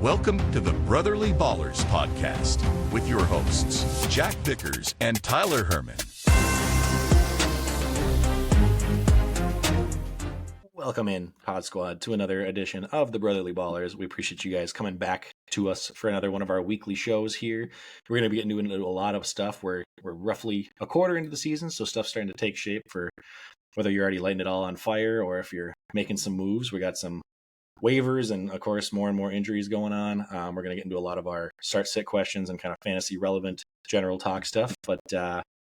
Welcome to the Brotherly Ballers podcast with your hosts, Jack Vickers and Tyler Herman. Welcome in, Pod Squad, to another edition of the Brotherly Ballers. We appreciate you guys coming back to us for another one of our weekly shows here. We're going to be getting into a lot of stuff. We're roughly a quarter into the season, so stuff's starting to take shape for whether you're already lighting it all on fire or if you're making some moves. We got some waivers and, of course, more and more injuries going on. We're going to get into a lot of our start-sit questions and kind of fantasy-relevant general talk stuff. But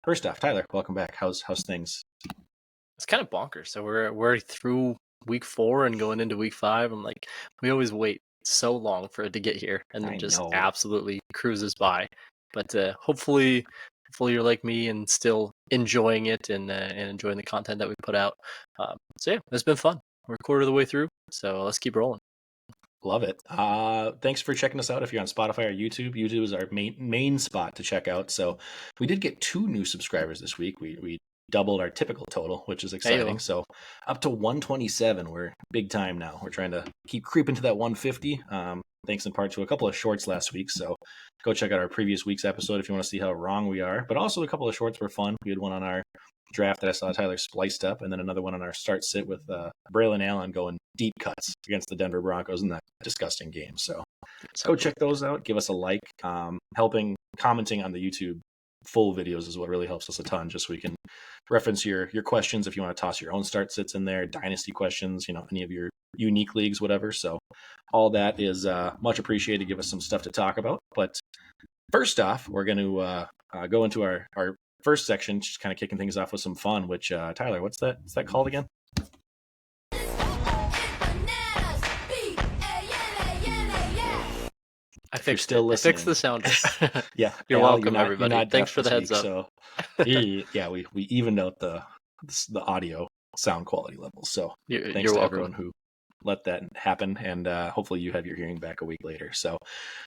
first off, Tyler, welcome back. How's things? It's kind of bonkers. So we're through week 4 and going into week 5. I'm like, we always wait so long for it to get here, and then just absolutely cruises by. But hopefully you're like me and still enjoying it and enjoying the content that we put out. So yeah, it's been fun. We're a quarter of the way through, so let's keep rolling. Love it. Thanks for checking us out. If you're on Spotify or YouTube, YouTube is our main spot to check out. So we did get 2 new subscribers this week. We doubled our typical total, which is exciting. So up to 127. We're big time now. We're trying to keep creeping to that 150. Thanks in part to a couple of shorts last week. So go check out our previous week's episode if you want to see how wrong we are. But also a couple of shorts were fun. We had one on our draft that I saw Tyler spliced up, and then another one on our start sit with Braylon Allen going deep cuts against the Denver Broncos in that disgusting game. So go check those out. Give us a like. Commenting on the YouTube full videos is what really helps us a ton, just so we can reference your questions if you want to toss your own start sits in there, dynasty questions, any of your unique leagues, whatever. So all that is much appreciated. Give us some stuff to talk about. But first off, we're going to go into our first section, just kind of kicking things off with some fun, which Tyler, what's that called again? I fixed the sound. Yeah, you're welcome, everybody. Thanks for the heads up. So, yeah, we evened out the audio sound quality levels. So thanks to everyone who let that happen, and hopefully you have your hearing back a week later. So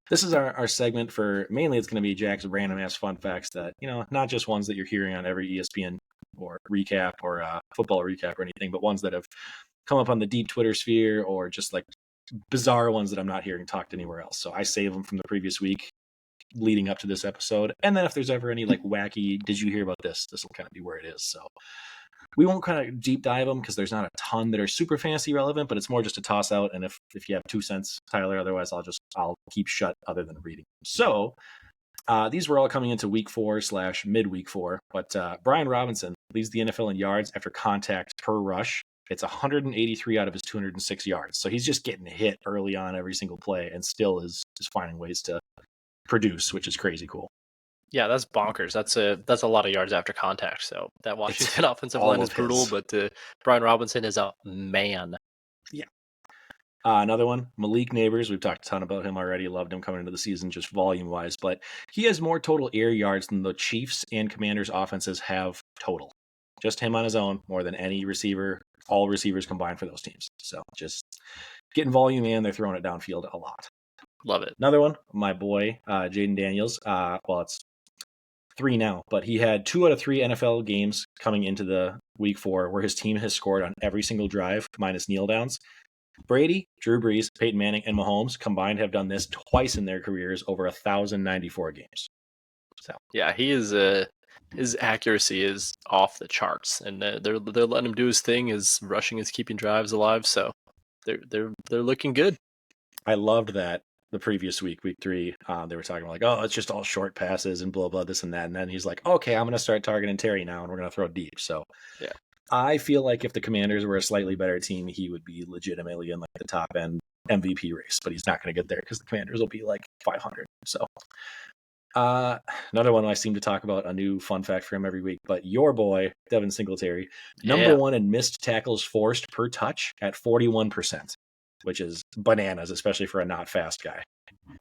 this is our segment for, mainly it's going to be Jack's random ass fun facts that, not just ones that you're hearing on every ESPN or recap or football recap or anything, but ones that have come up on the deep Twitter sphere or just like bizarre ones that I'm not hearing talked anywhere else. So I save them from the previous week leading up to this episode. And then if there's ever any like wacky, did you hear about this? This will kind of be where it is. So we won't kind of deep dive them because there's not a ton that are super fantasy relevant, but it's more just a toss out. And if you have 2 cents, Tyler, otherwise I'll keep shut other than reading. So these were all coming into week 4 / midweek 4. But Brian Robinson leads the NFL in yards after contact per rush. It's 183 out of his 206 yards. So he's just getting hit early on every single play and still is finding ways to produce, which is crazy cool. Yeah, that's bonkers. That's a lot of yards after contact. So that Washington offensive line is brutal, but Brian Robinson is a man. Yeah. Another one, Malik Neighbors. We've talked a ton about him already. Loved him coming into the season just volume-wise, but he has more total air yards than the Chiefs and Commanders offenses have total. Just him on his own, more than any receiver, all receivers combined for those teams. So just getting volume in, they're throwing it downfield a lot. Love it. Another one, my boy, Jaden Daniels. Well, it's 3 now, but he had 2 out of 3 NFL games coming into the week 4 where his team has scored on every single drive minus kneel downs. Brady, Drew Brees, Peyton Manning, and Mahomes combined have done this twice in their careers over 1,094 games. So yeah, he is his accuracy is off the charts, and they're letting him do his thing. His rushing is keeping drives alive, so they're looking good. I loved that the previous week 3, they were talking like, oh, it's just all short passes and blah blah this and that, and then he's like, okay, I'm going to start targeting Terry now, and we're going to throw deep. So yeah, I feel like if the Commanders were a slightly better team, he would be legitimately in like the top end MVP race, but he's not going to get there because the Commanders will be like 500. So. Another one I seem to talk about, a new fun fact for him every week, but your boy, Devin Singletary, number 1 in missed tackles forced per touch at 41%, which is bananas, especially for a not fast guy.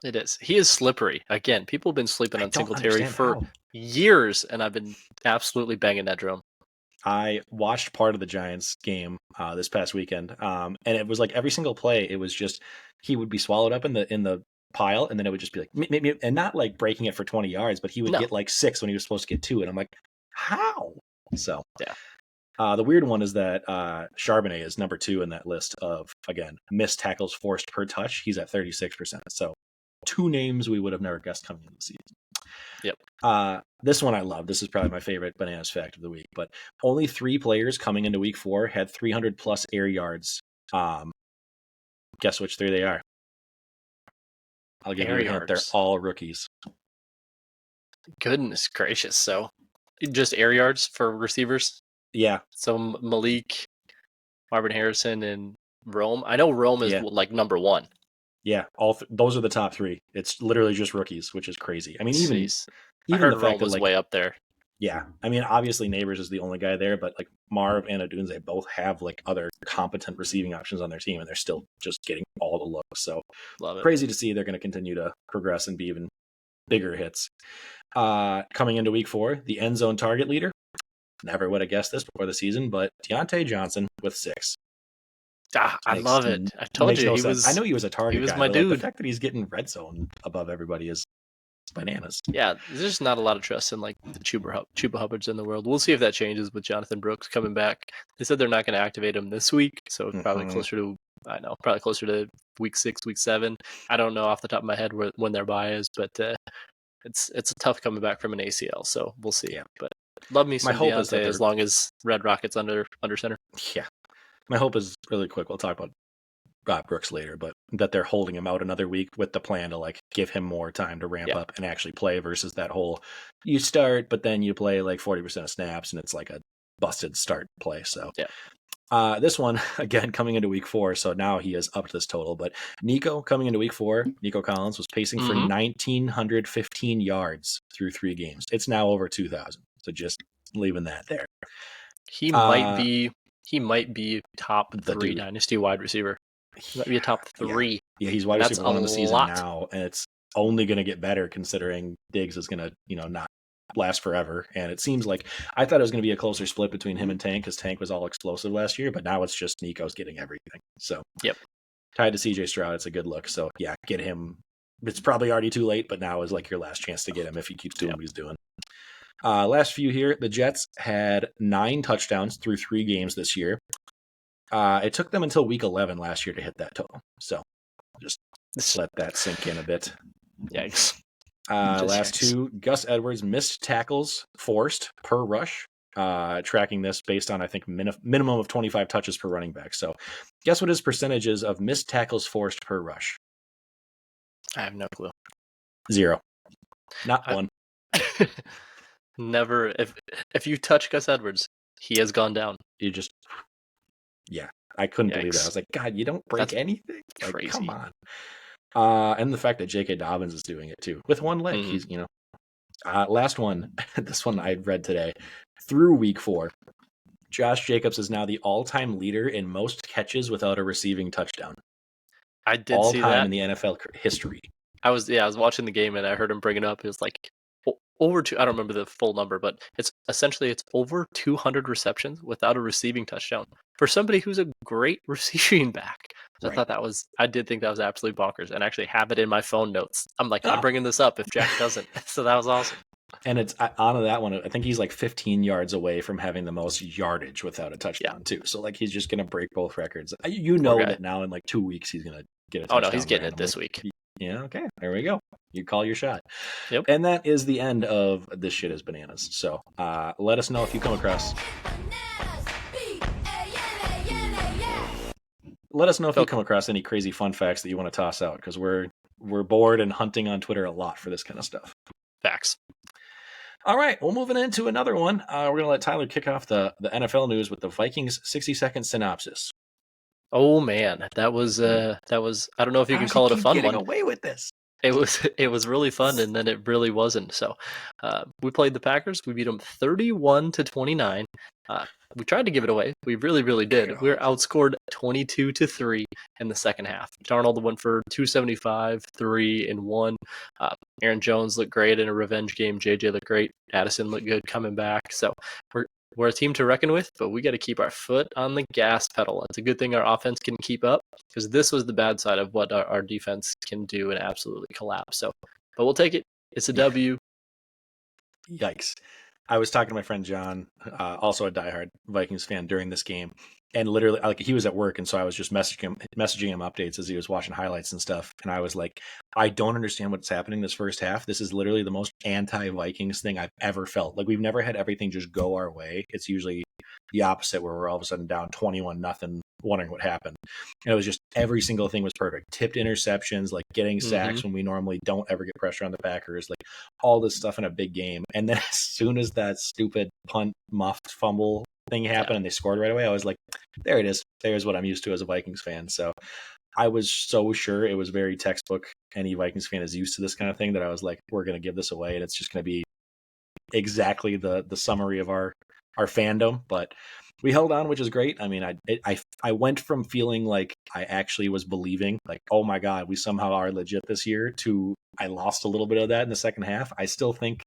It is. He is slippery. Again, people have been sleeping on Singletary for years, and I've been absolutely banging that drum. I watched part of the Giants game this past weekend, and it was like every single play, it was just he would be swallowed up in the pile, and then it would just be like, and not like breaking it for 20 yards, but he would get like 6 when he was supposed to get 2, and I'm like, how? So yeah, The weird one is that Charbonnet is number 2 in that list of, again, missed tackles forced per touch. He's at 36%. So 2 names we would have never guessed coming into the season. Yep. This one I love. This is probably my favorite bananas fact of the week. But only 3 players coming into week 4 had 300 plus air yards. Guess which 3 they are? I'll give you a hint. They're all rookies. Goodness gracious. So just air yards for receivers? Yeah. So Malik, Marvin Harrison, and Rome. I know Rome is like number 1. Yeah, those are the top 3. It's literally just rookies, which is crazy. I mean, even I heard the fact Rome was way up there. Yeah, I mean, obviously Neighbors is the only guy there, but like Marv and Odunze both have like other competent receiving options on their team, and they're still just getting all the looks. So crazy to see. They're going to continue to progress and be even bigger hits. Coming into week 4, the end zone target leader. Never would have guessed this before the season, but Deontay Johnson with 6. I love it. I told you he was. I know he was a target. He was guy, my dude. Like, the fact that he's getting red zone above everybody is bananas. Yeah, there's just not a lot of trust in like the Chuba Hubbards in the world. We'll see if that changes with Jonathan Brooks coming back. They said they're not going to activate him this week, so probably closer to week 6, week 7. I don't know off the top of my head when their bye is, but it's a tough coming back from an ACL. So we'll see. Yeah. But love me some Deontay as long as Red Rocket's under center. Yeah. My hope is really quick. We'll talk about Brooks later, but that they're holding him out another week with the plan to like give him more time to ramp up and actually play versus that whole you start, but then you play like 40% of snaps and it's like a busted start play. So this one again coming into week 4. So now he is up to this total, but Nico coming into week 4, Nico Collins was pacing for 1,915 yards through 3 games. It's now over 2,000. So just leaving that there. He might be top 3 dynasty wide receiver. He might be a top 3. Yeah, he's wide receiver 1 in the season now, and it's only going to get better considering Diggs is going to, not last forever. And it seems like I thought it was going to be a closer split between him and Tank because Tank was all explosive last year, but now it's just Nico's getting everything. So tied to CJ Stroud, it's a good look. So yeah, get him. It's probably already too late, but now is like your last chance to get him if he keeps doing what he's doing. Last few here, the Jets had 9 touchdowns through 3 games this year. It took them until week 11 last year to hit that total. So just let that sink in a bit. Yikes. Last 2, Gus Edwards missed tackles forced per rush. Tracking this based on, I think, minimum of 25 touches per running back. So guess what his percentage is of missed tackles forced per rush? I have no clue. 0. Not 1. Never. If you touch Gus Edwards, he has gone down. You just, I couldn't believe that. I was like, God, you don't break anything. Like, crazy. Come on. And the fact that J.K. Dobbins is doing it too with 1 leg. He's, last one. This one I read today. Through week 4, Josh Jacobs is now the all-time leader in most catches without a receiving touchdown. I did see that all-time in the NFL history. I was watching the game and I heard him bring it up. It was like over I don't remember the full number, but it's over 200 receptions without a receiving touchdown for somebody who's a great receiving back. So I did think that was absolutely bonkers, and actually have it in my phone notes. I'm like, I'm bringing this up if Jack doesn't. So that was awesome. And it's on that one. I think he's like 15 yards away from having the most yardage without a touchdown too. So like he's just going to break both records. That now in like 2 weeks he's going to get a touchdown. Oh no, he's getting it this week. Yeah, okay. There we go. You call your shot. Yep. And that is the end of This Shit is Bananas. So let us know if you come across. Let us know if you come across any crazy fun facts that you want to toss out, because we're bored and hunting on Twitter a lot for this kind of stuff. Facts. All right, well, moving into another one. We're going to let Tyler kick off the NFL news with the Vikings 60-second synopsis. Oh man, that was I don't know if you can call it a fun one. Getting away with this. It was really fun, and then it really wasn't. So we played the Packers. We beat them 31-29. We tried to give it away. We really, really did. We were outscored 22-3 in the second half. Darnold went for 275, 3 and 1. Aaron Jones looked great in a revenge game. JJ looked great. Addison looked good coming back. So we're a team to reckon with, but we got to keep our foot on the gas pedal. It's a good thing our offense can keep up, because this was the bad side of what our defense can do and absolutely collapse. So, but we'll take it. It's a W. Yikes. I was talking to my friend John, also a diehard Vikings fan, during this game, and literally, like, he was at work, and so I was just messaging him updates as he was watching highlights and stuff. And I was like, I don't understand what's happening this first half. This is literally the most anti-Vikings thing I've ever felt. Like, we've never had everything just go our way. It's usually the opposite, where we're all of a sudden down 21-0, wondering what happened. And it was just every single thing was perfect. Tipped interceptions, like getting sacks when we normally don't ever get pressure on the Packers, like all this stuff in a big game. And then as soon as that stupid punt muffed fumble thing happened and they scored right away, I was like, there it is. There's what I'm used to as a Vikings fan. So I was so sure it was very textbook. Any Vikings fan is used to this kind of thing, that I was like, we're going to give this away, and it's just going to be exactly the summary of our fandom. But we held on, which is great. I mean, I went from feeling like I actually was believing, like, oh my God, we somehow are legit this year, to I lost a little bit of that in the second half. I still think,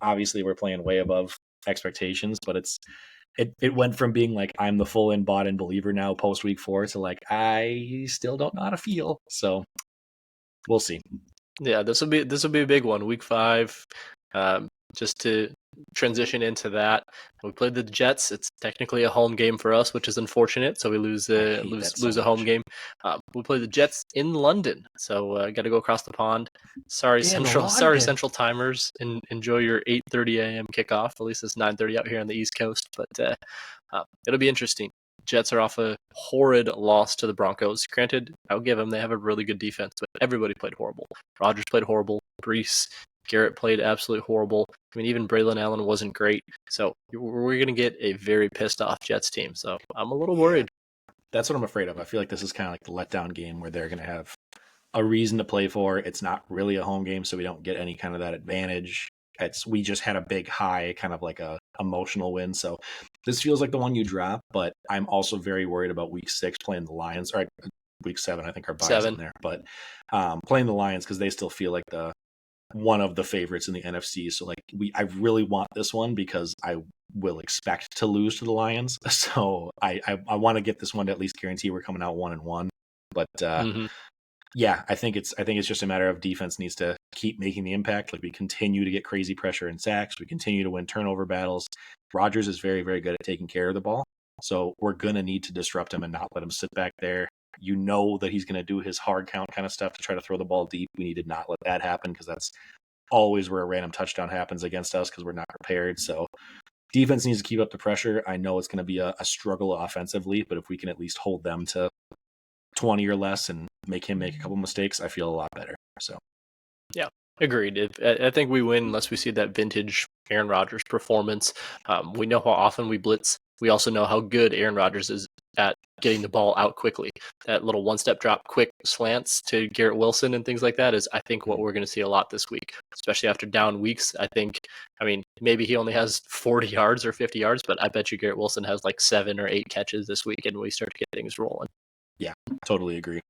obviously, we're playing way above expectations, but it went from being like, I'm the full in bought in believer now post week 4, to like, I still don't know how to feel. So we'll see. Yeah, this will be a big one, week 5. Just to transition into that, we played the Jets. It's technically a home game for us, which is unfortunate. So we lose a home game. We play the Jets in London, so got to go across the pond. Sorry, Central timers. Enjoy your 8:30 a.m. kickoff. At least it's 9:30 out here on the East Coast. But it'll be interesting. Jets are off a horrid loss to the Broncos. Granted, I'll give them, they have a really good defense, but everybody played horrible. Rodgers played horrible. Brees, Garrett played absolutely horrible. I mean, even Braylon Allen wasn't great. So we're going to get a very pissed off Jets team. So I'm a little worried. That's what I'm afraid of. I feel like this is kind of like the letdown game, where they're going to have a reason to play for. It's not really a home game, so we don't get any kind of that advantage. We just had a big high, kind of like a emotional win. So this feels like the one you drop, but I'm also very worried about week 6 playing the Lions. Or week 7, I think our bye's in there. But playing the Lions, because they still feel like one of the favorites in the NFC. So like I really want this one, because I will expect to lose to the Lions. So I want to get this one to at least guarantee we're coming out 1-1. But yeah, I think it's just a matter of defense needs to keep making the impact. Like, we continue to get crazy pressure and sacks. We continue to win turnover battles. Rodgers is very, very good at taking care of the ball. So we're going to need to disrupt him and not let him sit back there. You know that he's going to do his hard count kind of stuff to try to throw the ball deep. We need to not let that happen, because that's always where a random touchdown happens against us, because we're not prepared. So defense needs to keep up the pressure. I know it's going to be a struggle offensively, but if we can at least hold them to 20 or less and make him make a couple mistakes, I feel a lot better. So yeah, agreed. I think we win unless we see that vintage Aaron Rodgers performance. We know how often we blitz. We also know how good Aaron Rodgers is at getting the ball out quickly. That little one-step drop, quick slants to Garrett Wilson and things like that is, I think, what we're going to see a lot this week, especially after down weeks. I mean, maybe he only has 40 yards or 50 yards, but I bet you Garrett Wilson has like 7 or 8 catches this week, and we start to get things rolling. Yeah, totally agree.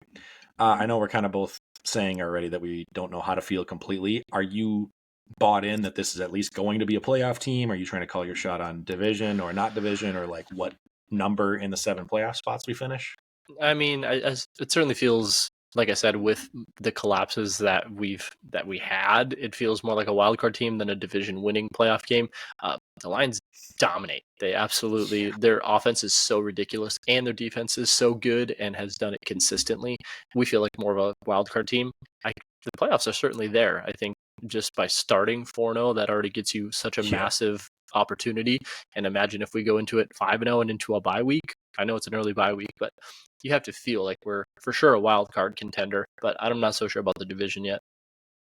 I know we're kind of both saying already that we don't know how to feel completely. Are you bought in that this is at least going to be a playoff team? Are you trying to call your shot on division or not division, or like what number in the 7 playoff spots we finish? I mean, it certainly feels, like I said, with the collapses that we had, it feels more like a wild card team than a division winning playoff game. The Lions dominate. They absolutely, their offense is so ridiculous, and their defense is so good and has done it consistently. We feel like more of a wild card team. The playoffs are certainly there. I think just by starting 4-0, that already gets you such a massive opportunity. And imagine if we go into it 5-0 and into a bye week. I know it's an early bye week, but you have to feel like we're for sure a wild card contender. But I'm not so sure about the division yet.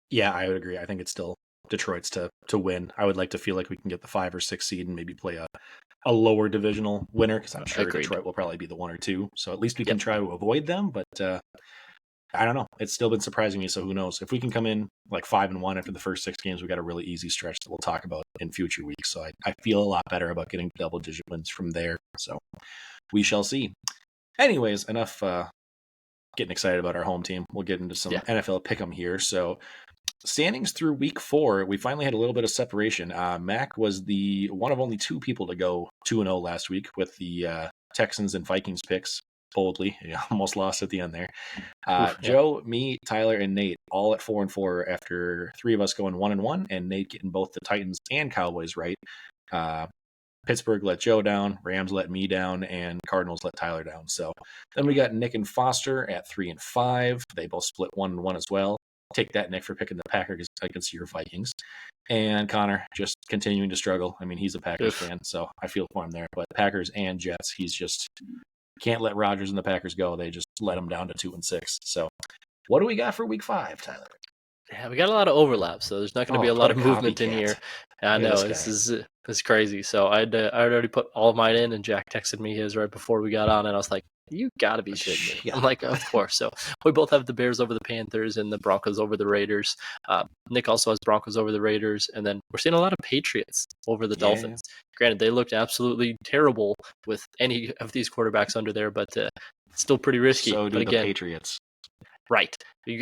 Yeah, I would agree. I think it's still Detroit's to win. I would like to feel like we can get the 5 or 6 seed and maybe play a lower divisional winner, because I'm sure Detroit will probably be the 1 or 2. So at least we can try to avoid them. But I don't know. It's still been surprising me. So who knows? If we can come in like 5-1 after the first 6 games, we got a really easy stretch that we'll talk about in future weeks. So I feel a lot better about getting double-digit wins from there. So we shall see. Anyways, enough getting excited about our home team. We'll get into some NFL pick'em here. So standings through week 4, we finally had a little bit of separation. Mac was the one of only 2 people to go 2-0 last week with the Texans and Vikings picks. Boldly, almost lost at the end there. Joe, me, Tyler, and Nate all at 4-4 after 3 of us going 1-1, and Nate getting both the Titans and Cowboys right. Pittsburgh let Joe down, Rams let me down, and Cardinals let Tyler down. So then we got Nick and Foster at 3 and 5. They both split 1-1 as well. Take that, Nick, for picking the Packers against your Vikings. And Connor just continuing to struggle. I mean, he's a Packers fan, so I feel for him there. But Packers and Jets, he's just can't let Rodgers and the Packers go. They just let him down to 2 and 6. So what do we got for week 5, Tyler? Yeah, we got a lot of overlap, so there's not going to be a lot of movement in here. I know this is crazy. So I'd already put all of mine in, and Jack texted me his right before we got on, and I was like, "You got to be shitting me!" Yeah. I'm like, "Of course." So we both have the Bears over the Panthers and the Broncos over the Raiders. Nick also has Broncos over the Raiders, and then we're seeing a lot of Patriots over the Dolphins. Granted, they looked absolutely terrible with any of these quarterbacks under there, but still pretty risky. So do but the Patriots. Right.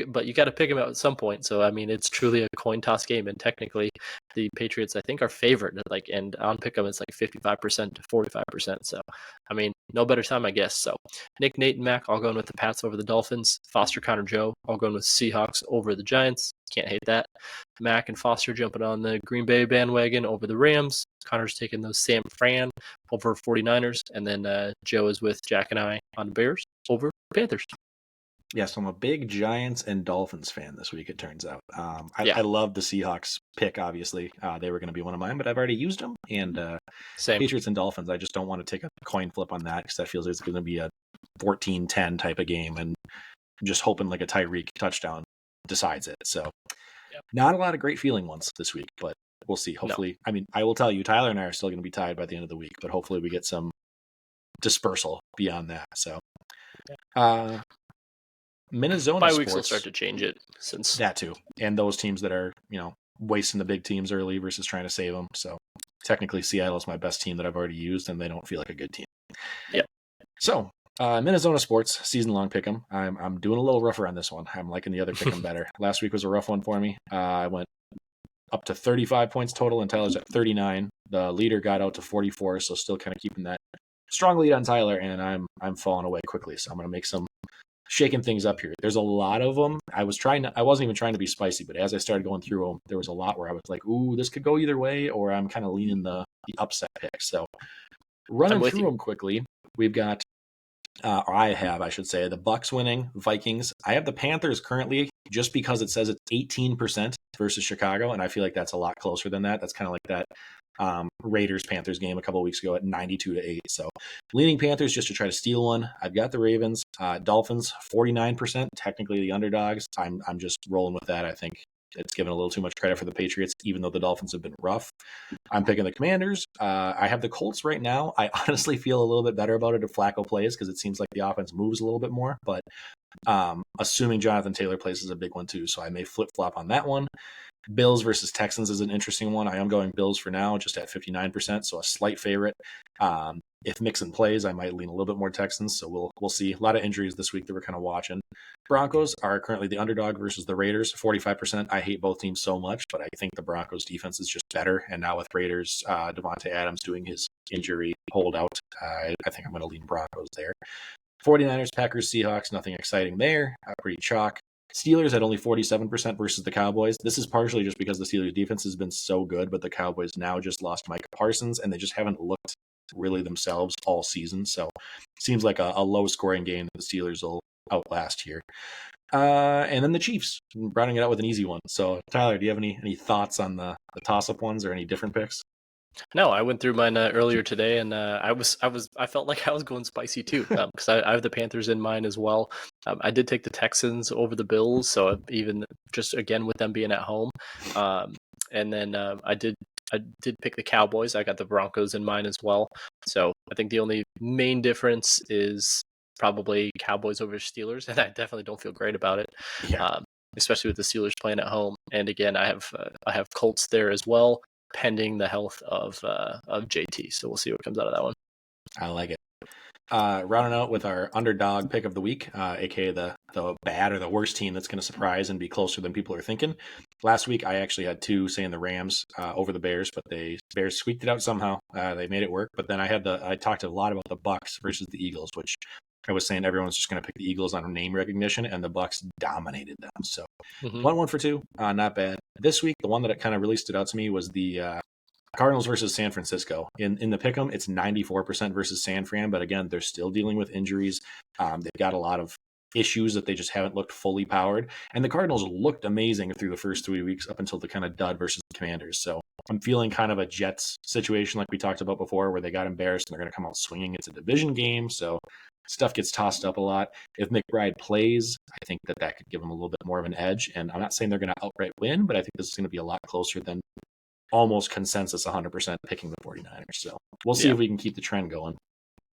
But you got to pick them out at some point. So, I mean, it's truly a coin toss game. And technically, the Patriots, I think, are favored. And on pick 'em, it's like 55% to 45%. So, I mean, no better time, I guess. So, Nick, Nate, and Mac all going with the Pats over the Dolphins. Foster, Connor, Joe all going with Seahawks over the Giants. Can't hate that. Mac and Foster jumping on the Green Bay bandwagon over the Rams. Connor's taking those San Fran over 49ers. And then Joe is with Jack and I on the Bears over Panthers. Yes, I'm a big Giants and Dolphins fan this week, it turns out. I love the Seahawks pick, obviously. They were going to be one of mine, but I've already used them. And Patriots and Dolphins, I just don't want to take a coin flip on that because that feels like it's going to be a 14-10 type of game. And I'm just hoping like a Tyreek touchdown decides it. So not a lot of great feeling ones this week, but we'll see. Hopefully, I mean, I will tell you, Tyler and I are still going to be tied by the end of the week, but hopefully we get some dispersal beyond that. So, Minnesota bye sports, weeks will start to change it since that too, and those teams that are wasting the big teams early versus trying to save them. So technically, Seattle is my best team that I've already used, and they don't feel like a good team. Yep. So Minnesota sports season long pick'em. I'm doing a little rougher on this one. I'm liking the other pick'em better. Last week was a rough one for me. I went up to 35 points total, and Tyler's at 39. The leader got out to 44, so still kind of keeping that strong lead on Tyler, and I'm falling away quickly. So I'm going to make some shaking things up here. There's a lot of them. I wasn't even trying to be spicy, but as I started going through them, there was a lot where I was like, ooh, this could go either way, or I'm kind of leaning the upset pick. So running through them quickly, we've got, I should say, the Bucs winning, Vikings. I have the Panthers currently just because it says it's 18% versus Chicago, and I feel like that's a lot closer than that. That's kind of like that Raiders-Panthers game a couple of weeks ago at 92-8. So leaning Panthers just to try to steal one. I've got the Ravens. Dolphins, 49%, technically the underdogs. I'm just rolling with that. I think it's given a little too much credit for the Patriots, even though the Dolphins have been rough. I'm picking the Commanders. I have the Colts right now. I honestly feel a little bit better about it if Flacco plays because it seems like the offense moves a little bit more. But assuming Jonathan Taylor plays is a big one too, so I may flip-flop on that one. Bills versus Texans is an interesting one. I am going Bills for now, just at 59%, so a slight favorite. If Mixon plays, I might lean a little bit more Texans, so we'll see. A lot of injuries this week that we're kind of watching. Broncos are currently the underdog versus the Raiders, 45%. I hate both teams so much, but I think the Broncos defense is just better. And now with Raiders, Devontae Adams doing his injury holdout, I think I'm going to lean Broncos there. 49ers, Packers, Seahawks, nothing exciting there. Pretty chalk. Steelers at only 47% versus the Cowboys. This is partially just because the Steelers defense has been so good, but the Cowboys now just lost Micah Parsons, and they just haven't looked really themselves all season. So it seems like a low-scoring game that the Steelers will outlast here. And then the Chiefs, rounding it out with an easy one. So, Tyler, do you have any thoughts on the toss-up ones or any different picks? No, I went through mine earlier today, and I felt like I was going spicy too because I have the Panthers in mine as well. I did take the Texans over the Bills, so even just again with them being at home, and then I did pick the Cowboys. I got the Broncos in mine as well. So I think the only main difference is probably Cowboys over Steelers, and I definitely don't feel great about it. Yeah. Especially with the Steelers playing at home. And again, I have Colts there as well, pending the health of JT. So we'll see what comes out of that one. I like it. Rounding out with our underdog pick of the week, aka the bad or the worst team that's going to surprise and be closer than people are thinking. Last week, I actually had two saying the Rams over the Bears, but the Bears squeaked it out somehow. They made it work. But then I talked a lot about the Bucs versus the Eagles, which I was saying everyone's just going to pick the Eagles on name recognition, and the Bucs dominated them. So 1-1 for 2, not bad. This week, the one that kind of really stood out to me was the Cardinals versus San Francisco. In the pick'em, it's 94% versus San Fran, but again, they're still dealing with injuries. They've got a lot of issues that they just haven't looked fully powered. And the Cardinals looked amazing through the first 3 weeks up until the kind of dud versus the Commanders. So I'm feeling kind of a Jets situation like we talked about before, where they got embarrassed and they're going to come out swinging. It's a division game, so stuff gets tossed up a lot. If McBride plays, I think that could give them a little bit more of an edge. And I'm not saying they're going to outright win, but I think this is going to be a lot closer than almost consensus 100% picking the 49ers. So we'll see if we can keep the trend going.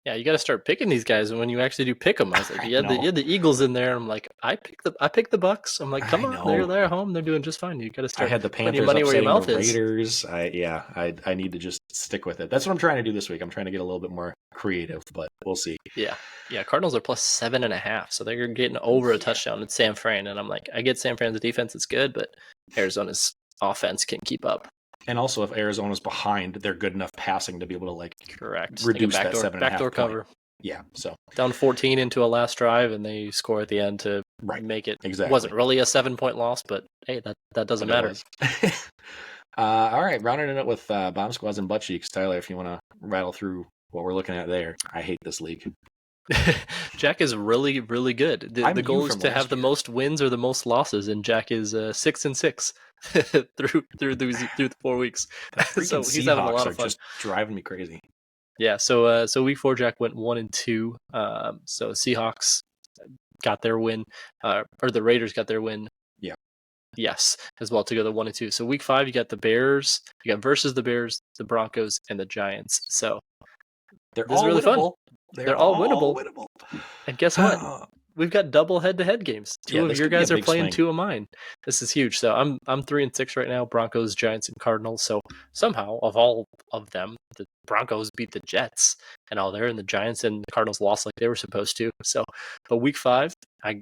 Yeah, you got to start picking these guys when you actually do pick them. I was like, you had the Eagles in there. I'm like, I picked the Bucks. I'm like, come on, they're at home. They're doing just fine. You got to start. I had the Panthers money where your mouth the is. Raiders. I need to just stick with it. That's what I'm trying to do this week. I'm trying to get a little bit more creative, but we'll see. Yeah. Cardinals are plus 7.5, so they're getting over a touchdown at San Fran. And I'm like, I get San Fran's defense, it's good, but Arizona's offense can keep up. And also, if Arizona's behind, they're good enough passing to be able to correct reduce that 7.5 backdoor cover. Yeah, so down 14 into a last drive, and they score at the end to make it. Exactly. It wasn't really a 7-point loss, but hey, that doesn't matter. All right, rounding it up with bomb squads and butt cheeks. Tyler, if you want to rattle through what we're looking at there. I hate this league. Jack is really, really good. The goal is to have the most wins or the most losses, and Jack is 6-6 through the 4 weeks. So he's having a lot of fun. Just driving me crazy. Yeah. So week 4, Jack went 1-2. So Seahawks got their win, or the Raiders got their win. Yeah. Yes, as well to go to 1-2. So week 5, you got the Bears. You got versus the Bears, the Broncos, and the Giants. So this is really fun. They're all winnable. And guess what? We've got double head-to-head games. Two of your guys are playing swing. 2 of mine. This is huge. So I'm 3-6 right now. Broncos, Giants, and Cardinals. So somehow, of all of them, the Broncos beat the Jets and all there, and the Giants and the Cardinals lost like they were supposed to. So, but week 5, I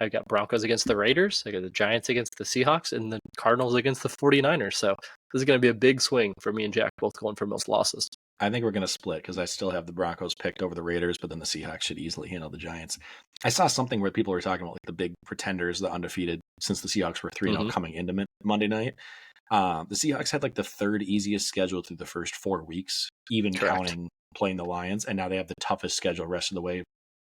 got Broncos against the Raiders. I got the Giants against the Seahawks, and the Cardinals against the 49ers. So this is going to be a big swing for me and Jack, both going for most losses. I think we're going to split because I still have the Broncos picked over the Raiders, but then the Seahawks should easily handle the Giants. I saw something where people were talking about like the big pretenders, the undefeated, since the Seahawks were 3-0 coming into Monday night. The Seahawks had like the 3rd easiest schedule through the first 4 weeks, even counting playing the Lions, and now they have the toughest schedule rest of the way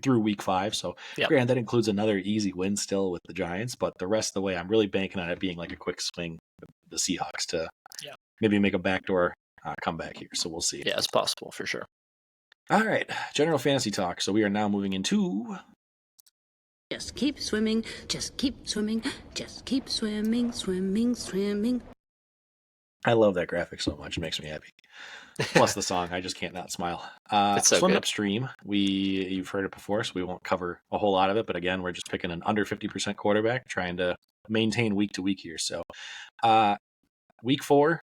through week 5. So granted, that includes another easy win still with the Giants, but the rest of the way, I'm really banking on it being like a quick swing, the Seahawks to maybe make a backdoor comeback here. So we'll see. Yeah, it's possible for sure. All right, general fantasy talk. So we are now moving into. Just keep swimming, just keep swimming, just keep swimming, swimming, swimming. I love that graphic so much. It makes me happy. Plus the song, I just can't not smile. It's so Swim good. Upstream. You've heard it before, so we won't cover a whole lot of it. But again, we're just picking an under 50% quarterback, trying to maintain week to week here. So week 4,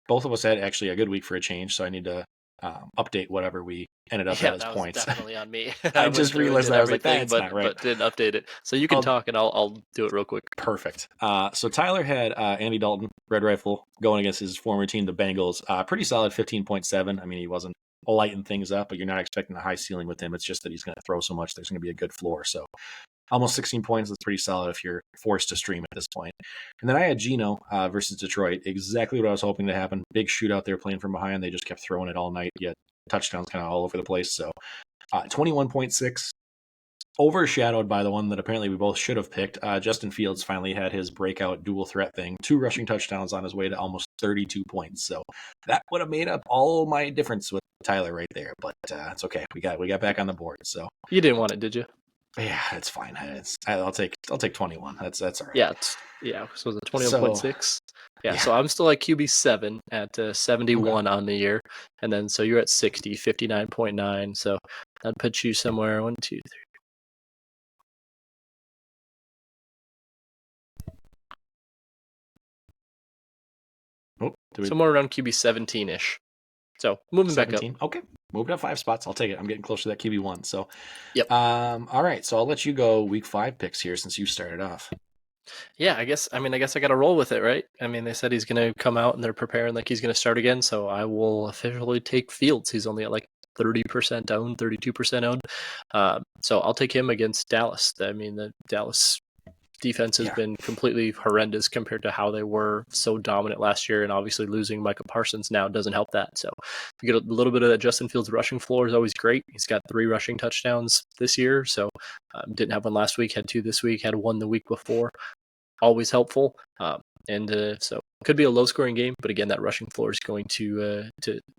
both of us had actually a good week for a change. So I need to update whatever we ended up at as points. Was definitely on me. I just realized that I was like, that's not right. But didn't update it. So you can talk and I'll do it real quick. Perfect. So Tyler had Andy Dalton, Red Rifle, going against his former team, the Bengals. Pretty solid 15.7. I mean, he wasn't lighting things up, but you're not expecting a high ceiling with him. It's just that he's going to throw so much. There's going to be a good floor. So almost 16 points. That's pretty solid if you're forced to stream at this point. And then I had Geno versus Detroit. Exactly what I was hoping to happen. Big shootout. They were playing from behind. They just kept throwing it all night, yet touchdowns kind of all over the place. So 21.6. Overshadowed by the one that apparently we both should have picked. Justin Fields finally had his breakout dual threat thing. 2 rushing touchdowns on his way to almost 32 points. So that would have made up all my difference with Tyler right there. But it's okay. We got back on the board. So you didn't want it, did you? Yeah, it's fine. I'll take 21. That's all right. Yeah. So the 21.6. Yeah. So I'm still at QB7 at 71 on the year, and then so you're at 60, 59.9. So that puts you somewhere 1, 2, 3. Somewhere around QB 17-ish. So moving 17? back up. Okay. Moving up 5 spots. I'll take it. I'm getting closer to that QB1. So, yep. All right. So I'll let you go week 5 picks here since you started off. Yeah, I guess I got to roll with it, right? I mean, they said he's going to come out and they're preparing like he's going to start again. So I will officially take Fields. He's only at like 30% owned, 32% owned. So I'll take him against Dallas. I mean, the Dallas Defense has been completely horrendous compared to how they were so dominant last year, and obviously losing Micah Parsons now doesn't help that. So you get a little bit of that. Justin Fields rushing floor is always great. He's got 3 rushing touchdowns this year, so didn't have one last week, had 2 this week, had 1 the week before. Always helpful. So it could be a low-scoring game, but again, that rushing floor is going to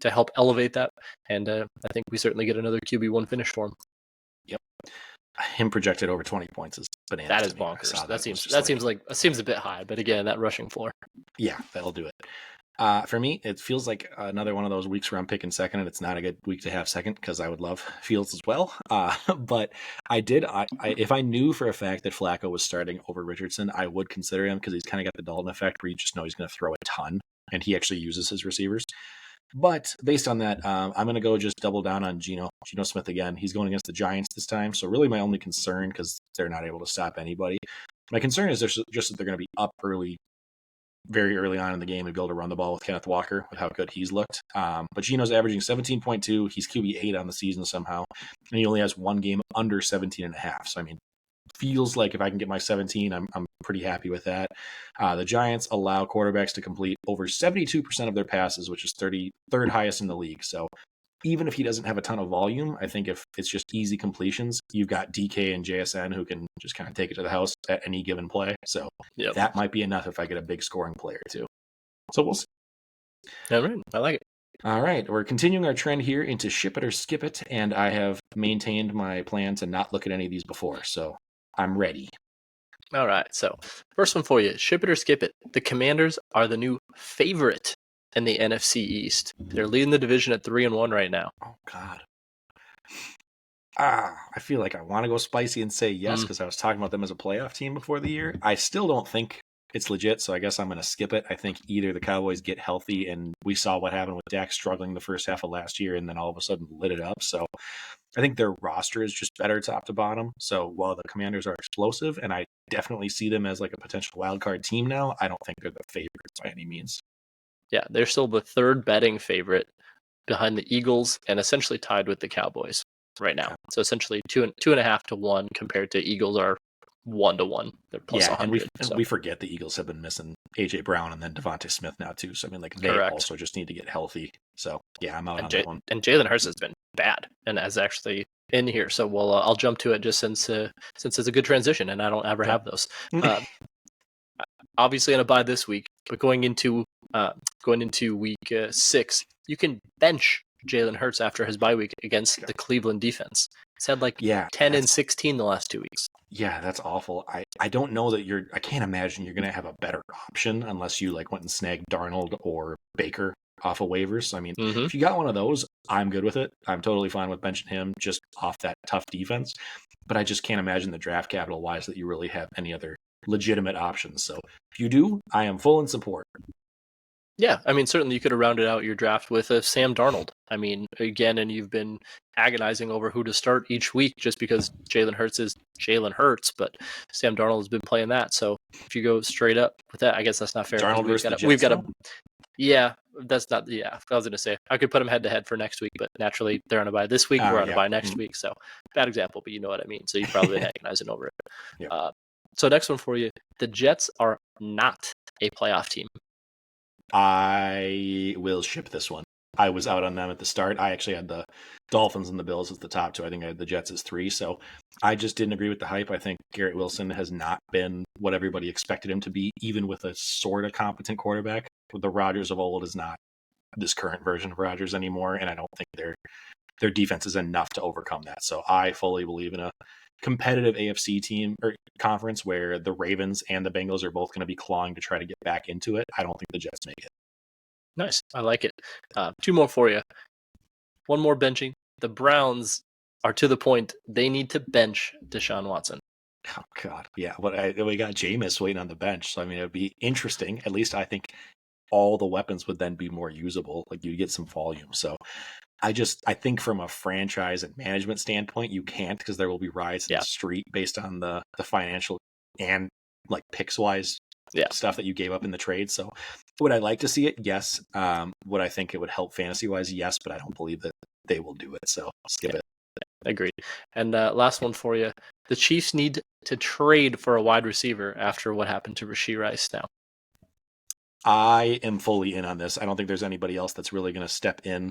help elevate that, and I think we certainly get another QB1 finish for him. Yep, him projected over 20 points is bananas. That is bonkers. That seems a bit high, but again, that rushing floor. Yeah, that'll do it. For me, it feels like another one of those weeks where I'm picking second, and it's not a good week to have second because I would love Fields as well. But if I knew for a fact that Flacco was starting over Richardson, I would consider him because he's kind of got the Dalton effect where you just know he's going to throw a ton, and he actually uses his receivers. But based on that, I'm going to go just double down on Geno Smith again. He's going against the Giants this time, so really my only concern, because they're not able to stop anybody, my concern is just that they're going to be up early, very early on in the game, and be able to run the ball with Kenneth Walker with how good he's looked. But Geno's averaging 17.2. He's QB8 on the season somehow, and he only has 1 game under 17.5. So, I mean, feels like if I can get my 17, I'm pretty happy with that. The Giants allow quarterbacks to complete over 72% of their passes, which is 33rd highest in the league. So even if he doesn't have a ton of volume, I think if it's just easy completions, you've got DK and JSN who can just kind of take it to the house at any given play. So that might be enough if I get a big scoring player too. So we'll see. All right. I like it. All right. We're continuing our trend here into ship it or skip it. And I have maintained my plan to not look at any of these before. So I'm ready. All right. So first one for you, ship it or skip it. The Commanders are the new favorite in the NFC East. They're leading the division at 3-1 right now. Oh, God. I feel like I want to go spicy and say yes because I was talking about them as a playoff team before the year. I still don't think it's legit, so I guess I'm going to skip it. I think either the Cowboys get healthy, and we saw what happened with Dak struggling the first half of last year and then all of a sudden lit it up. So I think their roster is just better top to bottom. So while the Commanders are explosive, and I definitely see them as like a potential wild card team now, I don't think they're the favorites by any means. Yeah, they're still the 3rd betting favorite behind the Eagles and essentially tied with the Cowboys right now. So essentially 2.5 to 1 compared to Eagles are 1 to 1. They're plus 100. And we forget the Eagles have been missing AJ Brown and then Devontae Smith now too. So I mean, like they also just need to get healthy. So yeah, I'm out on that one. And Jalen Hurts has been bad and is actually in here. So I'll jump to it just since it's a good transition and I don't ever have those. Obviously going to buy this week, but going into week 6, you can bench Jalen Hurts after his bye week against the Cleveland defense. He's had 10 and 16 the last 2 weeks. Yeah, that's awful. I don't know that I can't imagine you're going to have a better option unless you went and snagged Darnold or Baker off of waivers. So, I mean, if you got one of those, I'm good with it. I'm totally fine with benching him just off that tough defense. But I just can't imagine the draft capital wise that you really have any other legitimate options. So if you do, I am full in support. Yeah, I mean, certainly you could have rounded out your draft with Sam Darnold. I mean, again, and you've been agonizing over who to start each week just because Jalen Hurts is Jalen Hurts, but Sam Darnold has been playing that. So if you go straight up with that, I guess that's not fair. Darnold versus the Jets. We've got a yeah, that's not. Yeah, I was going to say I could put them head to head for next week, but naturally they're on a bye this week. We're on a bye next week, so bad example, but you know what I mean. So you've probably been agonizing over it. Yeah. So next one for you, the Jets are not a playoff team. I will ship this one. I was out on them at the start. I actually had the Dolphins and the Bills as the top 2. I think I had the Jets as 3. So I just didn't agree with the hype. I think Garrett Wilson has not been what everybody expected him to be, even with a sort of competent quarterback. The Rodgers of old is not this current version of Rodgers anymore, and I don't think their defense is enough to overcome that. So I fully believe in a competitive AFC team or conference where the Ravens and the Bengals are both going to be clawing to try to get back into it. I don't think the Jets make it. Nice. I like it. 2 more for you. 1 more benching. The Browns are to the point they need to bench Deshaun Watson. Oh, God. Yeah. We got Jameis waiting on the bench. So, I mean, it would be interesting. At least I think all the weapons would then be more usable. Like you get some volume. So I think from a franchise and management standpoint, you can't because there will be riots in the street based on the financial and picks wise stuff that you gave up in the trade. So would I like to see it? Yes. Would I think it would help fantasy wise? Yes, but I don't believe that they will do it. So I'll skip it. Agreed. And last one for you. the Chiefs need to trade for a wide receiver after what happened to Rashee Rice now. I am fully in on this. I don't think there's anybody else that's really going to step in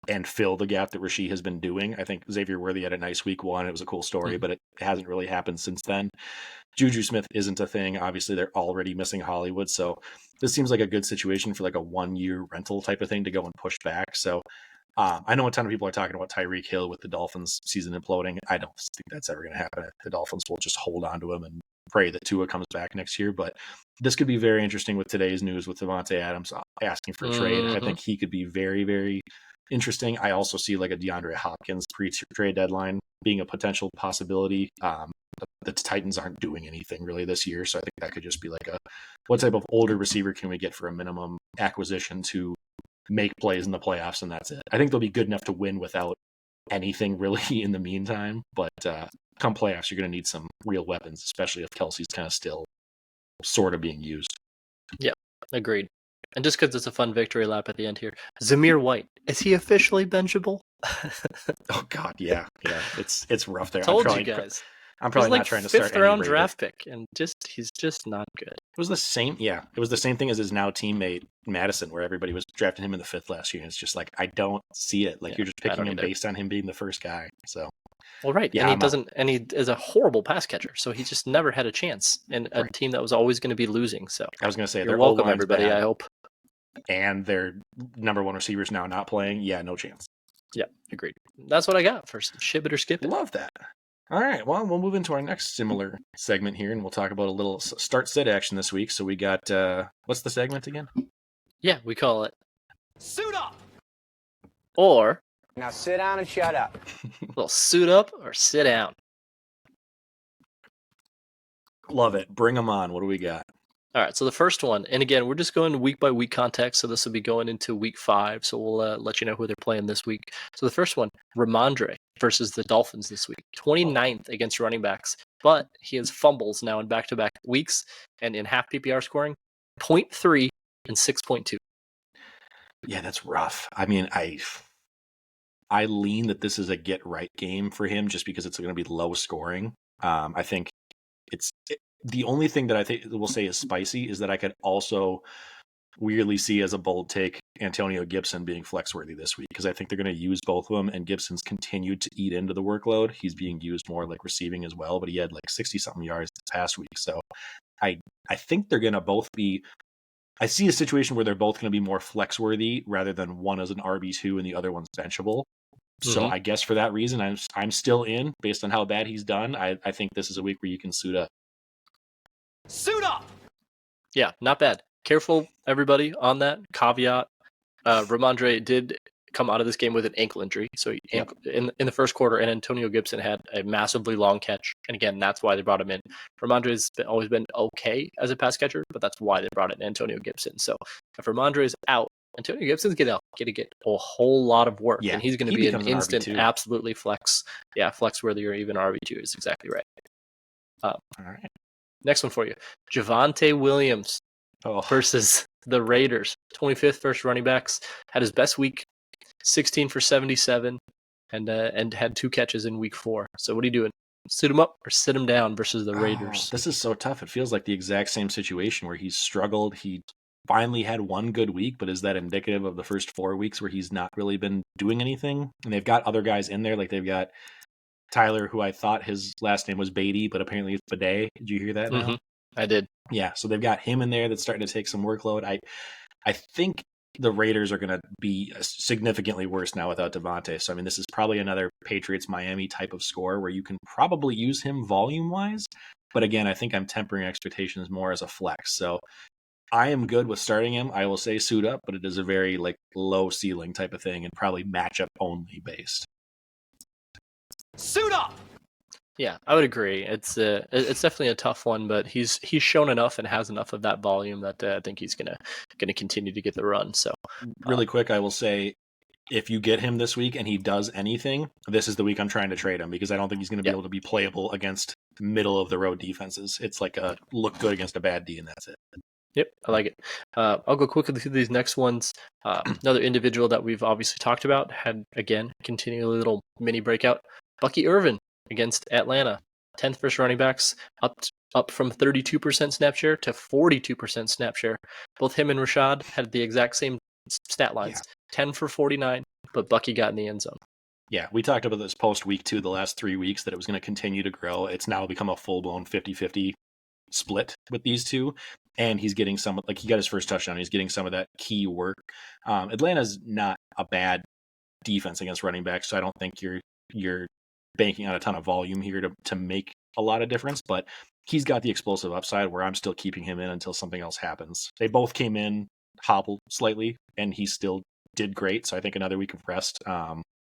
and fill the gap that Rashee has been doing. I think Xavier Worthy had a nice week one. It was a cool story, but it hasn't really happened since then. Juju Smith isn't a thing. Obviously, they're already missing Hollywood. So this seems like a good situation for like a 1-year rental type of thing to go and push back. So I know a ton of people are talking about Tyreek Hill with the Dolphins season imploding. I don't think that's ever going to happen. The Dolphins will just hold on to him and pray that Tua comes back next year. But this could be very interesting with today's news with Devontae Adams asking for a trade. I think he could be very, very interesting. I also see like a DeAndre Hopkins pre-trade deadline being a potential possibility. The Titans aren't doing anything really this year, so I think that could just be like what type of older receiver can we get for a minimum acquisition to make plays in the playoffs, and that's it. I think they'll be good enough to win without anything really in the meantime, but come playoffs, you're going to need some real weapons, especially if Kelsey's kind of still sort of being used. Yeah, agreed. And just because it's a fun victory lap at the end here, Zamir White, is he officially benchable? Oh God, yeah. It's rough there. Told you guys. I'm probably not trying to start 5th round draft pick, and he's just not good. It was the same, It was the same thing as his now teammate Madison, where everybody was drafting him in the 5th last year, and it's just like I don't see it. Like you're just picking him based on him being the first guy. So, well, right, yeah, and he is a horrible pass catcher, so he just never had a chance in a team that was always going to be losing. So I was going to say, you're welcome, everybody. I hope. And their number 1 receivers now not playing. Yeah, no chance. Yeah, agreed. That's what I got for ship it or skip it. Love that. All right, well, we'll move into our next similar segment here, and we'll talk about a little start-sit action this week. So we got, what's the segment again? Yeah, we call it Suit Up! Or... Now sit down and shut up. Well, suit up or sit down. Love it. Bring them on. What do we got? All right, so the first one, and again, we're just going week-by-week context, so this will be going into week 5, so we'll let you know who they're playing this week. So the first one, Ramondre versus the Dolphins this week, 29th against running backs, but he has fumbles now in back-to-back weeks, and in half PPR scoring, 0.3 and 6.2. Yeah, that's rough. I mean, I lean that this is a get-right game for him just because it's going to be low scoring. I think the only thing that I think we'll say is spicy is that I could also weirdly see as a bold take Antonio Gibson being flex-worthy this week because I think they're going to use both of them, and Gibson's continued to eat into the workload. He's being used more like receiving as well, but he had like 60-something yards this past week. So I think they're going to both be – I see a situation where they're both going to be more flex-worthy rather than one as an RB2 and the other one's benchable. So I guess for that reason, I'm still in based on how bad he's done. I think this is a week where you can suit up. Suit up! Yeah, not bad. Careful, everybody, on that caveat. Ramondre did come out of this game with an ankle injury. So in the first quarter, and Antonio Gibson had a massively long catch. And again, that's why they brought him in. Ramondre's always been okay as a pass catcher, but that's why they brought in Antonio Gibson. So if Ramondre is out, Antonio Gibson's going to get a whole lot of work. And he's going to be an instant, absolutely flex. Yeah, flex worthy or even RB2 is exactly right. All right. Next one for you. Javonte Williams versus the Raiders. 25th first running backs. Had his best week, 16 for 77, and had 2 catches in week 4. So what are you doing? Sit him up or sit him down versus the Raiders? This is so tough. It feels like the exact same situation where he's struggled. He finally had one good week, but is that indicative of the first 4 weeks where he's not really been doing anything? And they've got other guys in there. Like they've got Tyler, who I thought his last name was Beatty, but apparently it's Bidet. Did you hear that now? I did. Yeah, so they've got him in there that's starting to take some workload. I think the Raiders are going to be significantly worse now without Devontae. So, I mean, this is probably another Patriots-Miami type of score where you can probably use him volume-wise. But again, I think I'm tempering expectations more as a flex. So I am good with starting him. I will say suit up, but it is a very low ceiling type of thing and probably matchup only based. Suit up! Yeah, I would agree. It's definitely a tough one, but he's shown enough and has enough of that volume that I think he's gonna continue to get the run. So really quick, I will say, if you get him this week and he does anything, this is the week I'm trying to trade him because I don't think he's going to be able to be playable against middle of the road defenses. It's like a look good against a bad D, and that's it. Yep, I like it. I'll go quickly through these next ones. Another individual that we've obviously talked about had, again, continually little mini breakout. Bucky Irvin against Atlanta. 10th versus running backs, up from 32% snap share to 42% snap share. Both him and Rashad had the exact same stat lines, 10 for 49, but Bucky got in the end zone. Yeah, we talked about this post week 2, the last 3 weeks, that it was going to continue to grow. It's now become a full-blown 50-50 split with these two, and he's getting some, like, he got his first touchdown. He's getting some of that key work. Atlanta's not a bad defense against running backs, so I don't think you're banking on a ton of volume here to make a lot of difference, but he's got the explosive upside where I'm still keeping him in until something else happens. They both came in hobbled slightly, and he still did great, so I think another week of rest,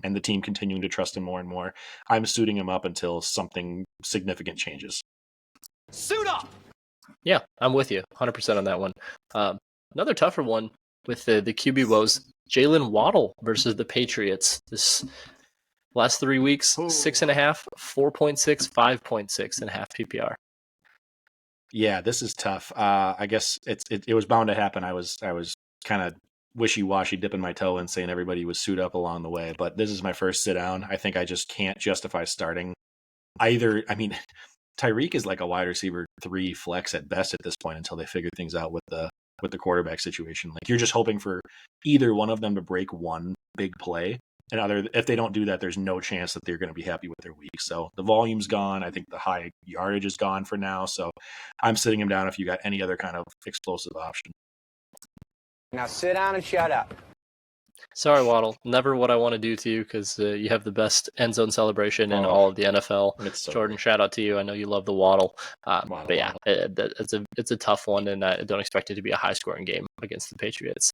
and the team continuing to trust him more and more, I'm suiting him up until something significant changes. Suit up! Yeah, I'm with you 100% on that one. Another tougher one with the QB woes, Jalen Waddle versus the Patriots. This last 3 weeks, 6.5, 4.6, 5.6 and a half PPR. Yeah, this is tough. I guess it was bound to happen. I was kind of wishy-washy, dipping my toe in, saying everybody was suit up along the way, but this is my first sit down. I think I just can't justify starting either. I mean, Tyreek is like a wide receiver 3 flex at best at this point until they figure things out with the quarterback situation. Like, you're just hoping for either one of them to break one big play, and if they don't do that, there's no chance that they're going to be happy with their week. So the volume's gone. I think the high yardage is gone for now. So I'm sitting him down if you got any other kind of explosive option. Now sit down and shut up. Sorry, Waddle. Never what I want to do to you, because you have the best end zone celebration in all of the NFL. So Jordan, great. Shout out to you. I know you love the Waddle. Waddle, But yeah, it's a tough one, and I don't expect it to be a high-scoring game against the Patriots.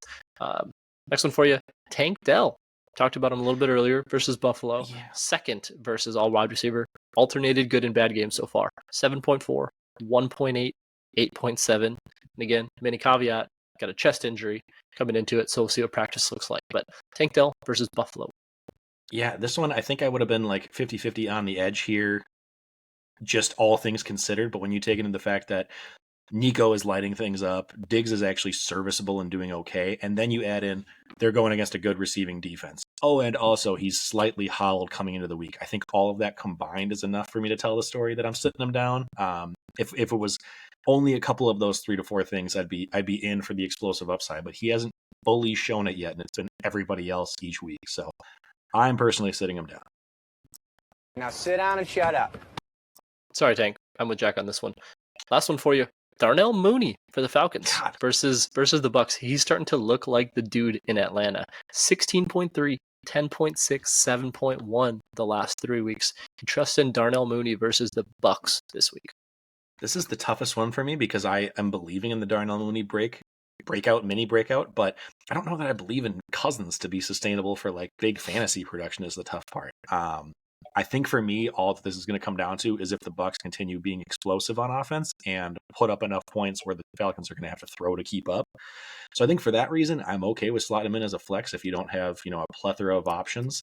Next one for you, Tank Dell. Talked about him a little bit earlier versus Buffalo. Yeah. Second versus all wide receiver. Alternated good and bad games so far. 7.4, 1.8, 8.7. And again, mini caveat, got a chest injury coming into it, so we'll see what practice looks like. But Tank Dell versus Buffalo. Yeah, this one I think I would have been like 50-50 on the edge here, just all things considered. But when you take into the fact that Nico is lighting things up, Diggs is actually serviceable and doing okay, and then you add in they're going against a good receiving defense. Oh, and also he's slightly hollowed coming into the week. I think all of that combined is enough for me to tell the story that I'm sitting him down. If it was only a couple of those 3 to 4 things, I'd be in for the explosive upside, but he hasn't fully shown it yet, and it's been everybody else each week. So I'm personally sitting him down. Now sit down and shut up. Sorry, Tank. I'm with Jack on this one. Last one for you. Darnell Mooney for the Falcons versus the Bucks. He's starting to look like the dude in Atlanta. 16.3, 10.6, 7.1 the last 3 weeks. You trust in Darnell Mooney versus the Bucks this week. This is the toughest one for me because I am believing in the Darnell Mooney mini breakout, but I don't know that I believe in Cousins to be sustainable for like big fantasy production is the tough part. I think for me, all that this is going to come down to is if the Bucks continue being explosive on offense and put up enough points where the Falcons are going to have to throw to keep up. So I think for that reason, I'm okay with slotting him in as a flex if you don't have, a plethora of options.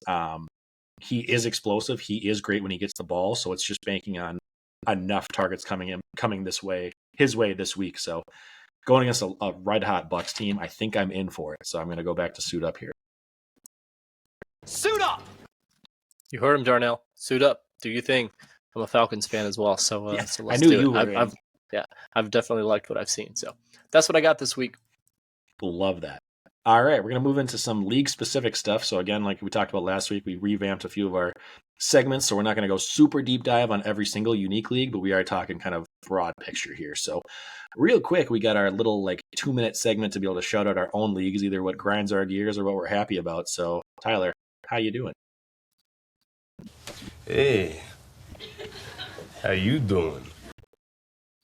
He is explosive. He is great when he gets the ball. So it's just banking on enough targets coming his way this week. So going against a red hot Bucks team, I think I'm in for it. So I'm going to go back to suit up here. Suit up! You heard him, Darnell. Suit up. Do your thing. I'm a Falcons fan as well, so let's I knew do you it. were. I've definitely liked what I've seen. So that's what I got this week. Love that. All right, we're going to move into some league-specific stuff. So again, like we talked about last week, we revamped a few of our segments, so we're not going to go super deep dive on every single unique league, but we are talking kind of broad picture here. So real quick, we got our little 2-minute segment to be able to shout out our own leagues, either what grinds our gears or what we're happy about. So Tyler, how you doing? Hey, how you doing?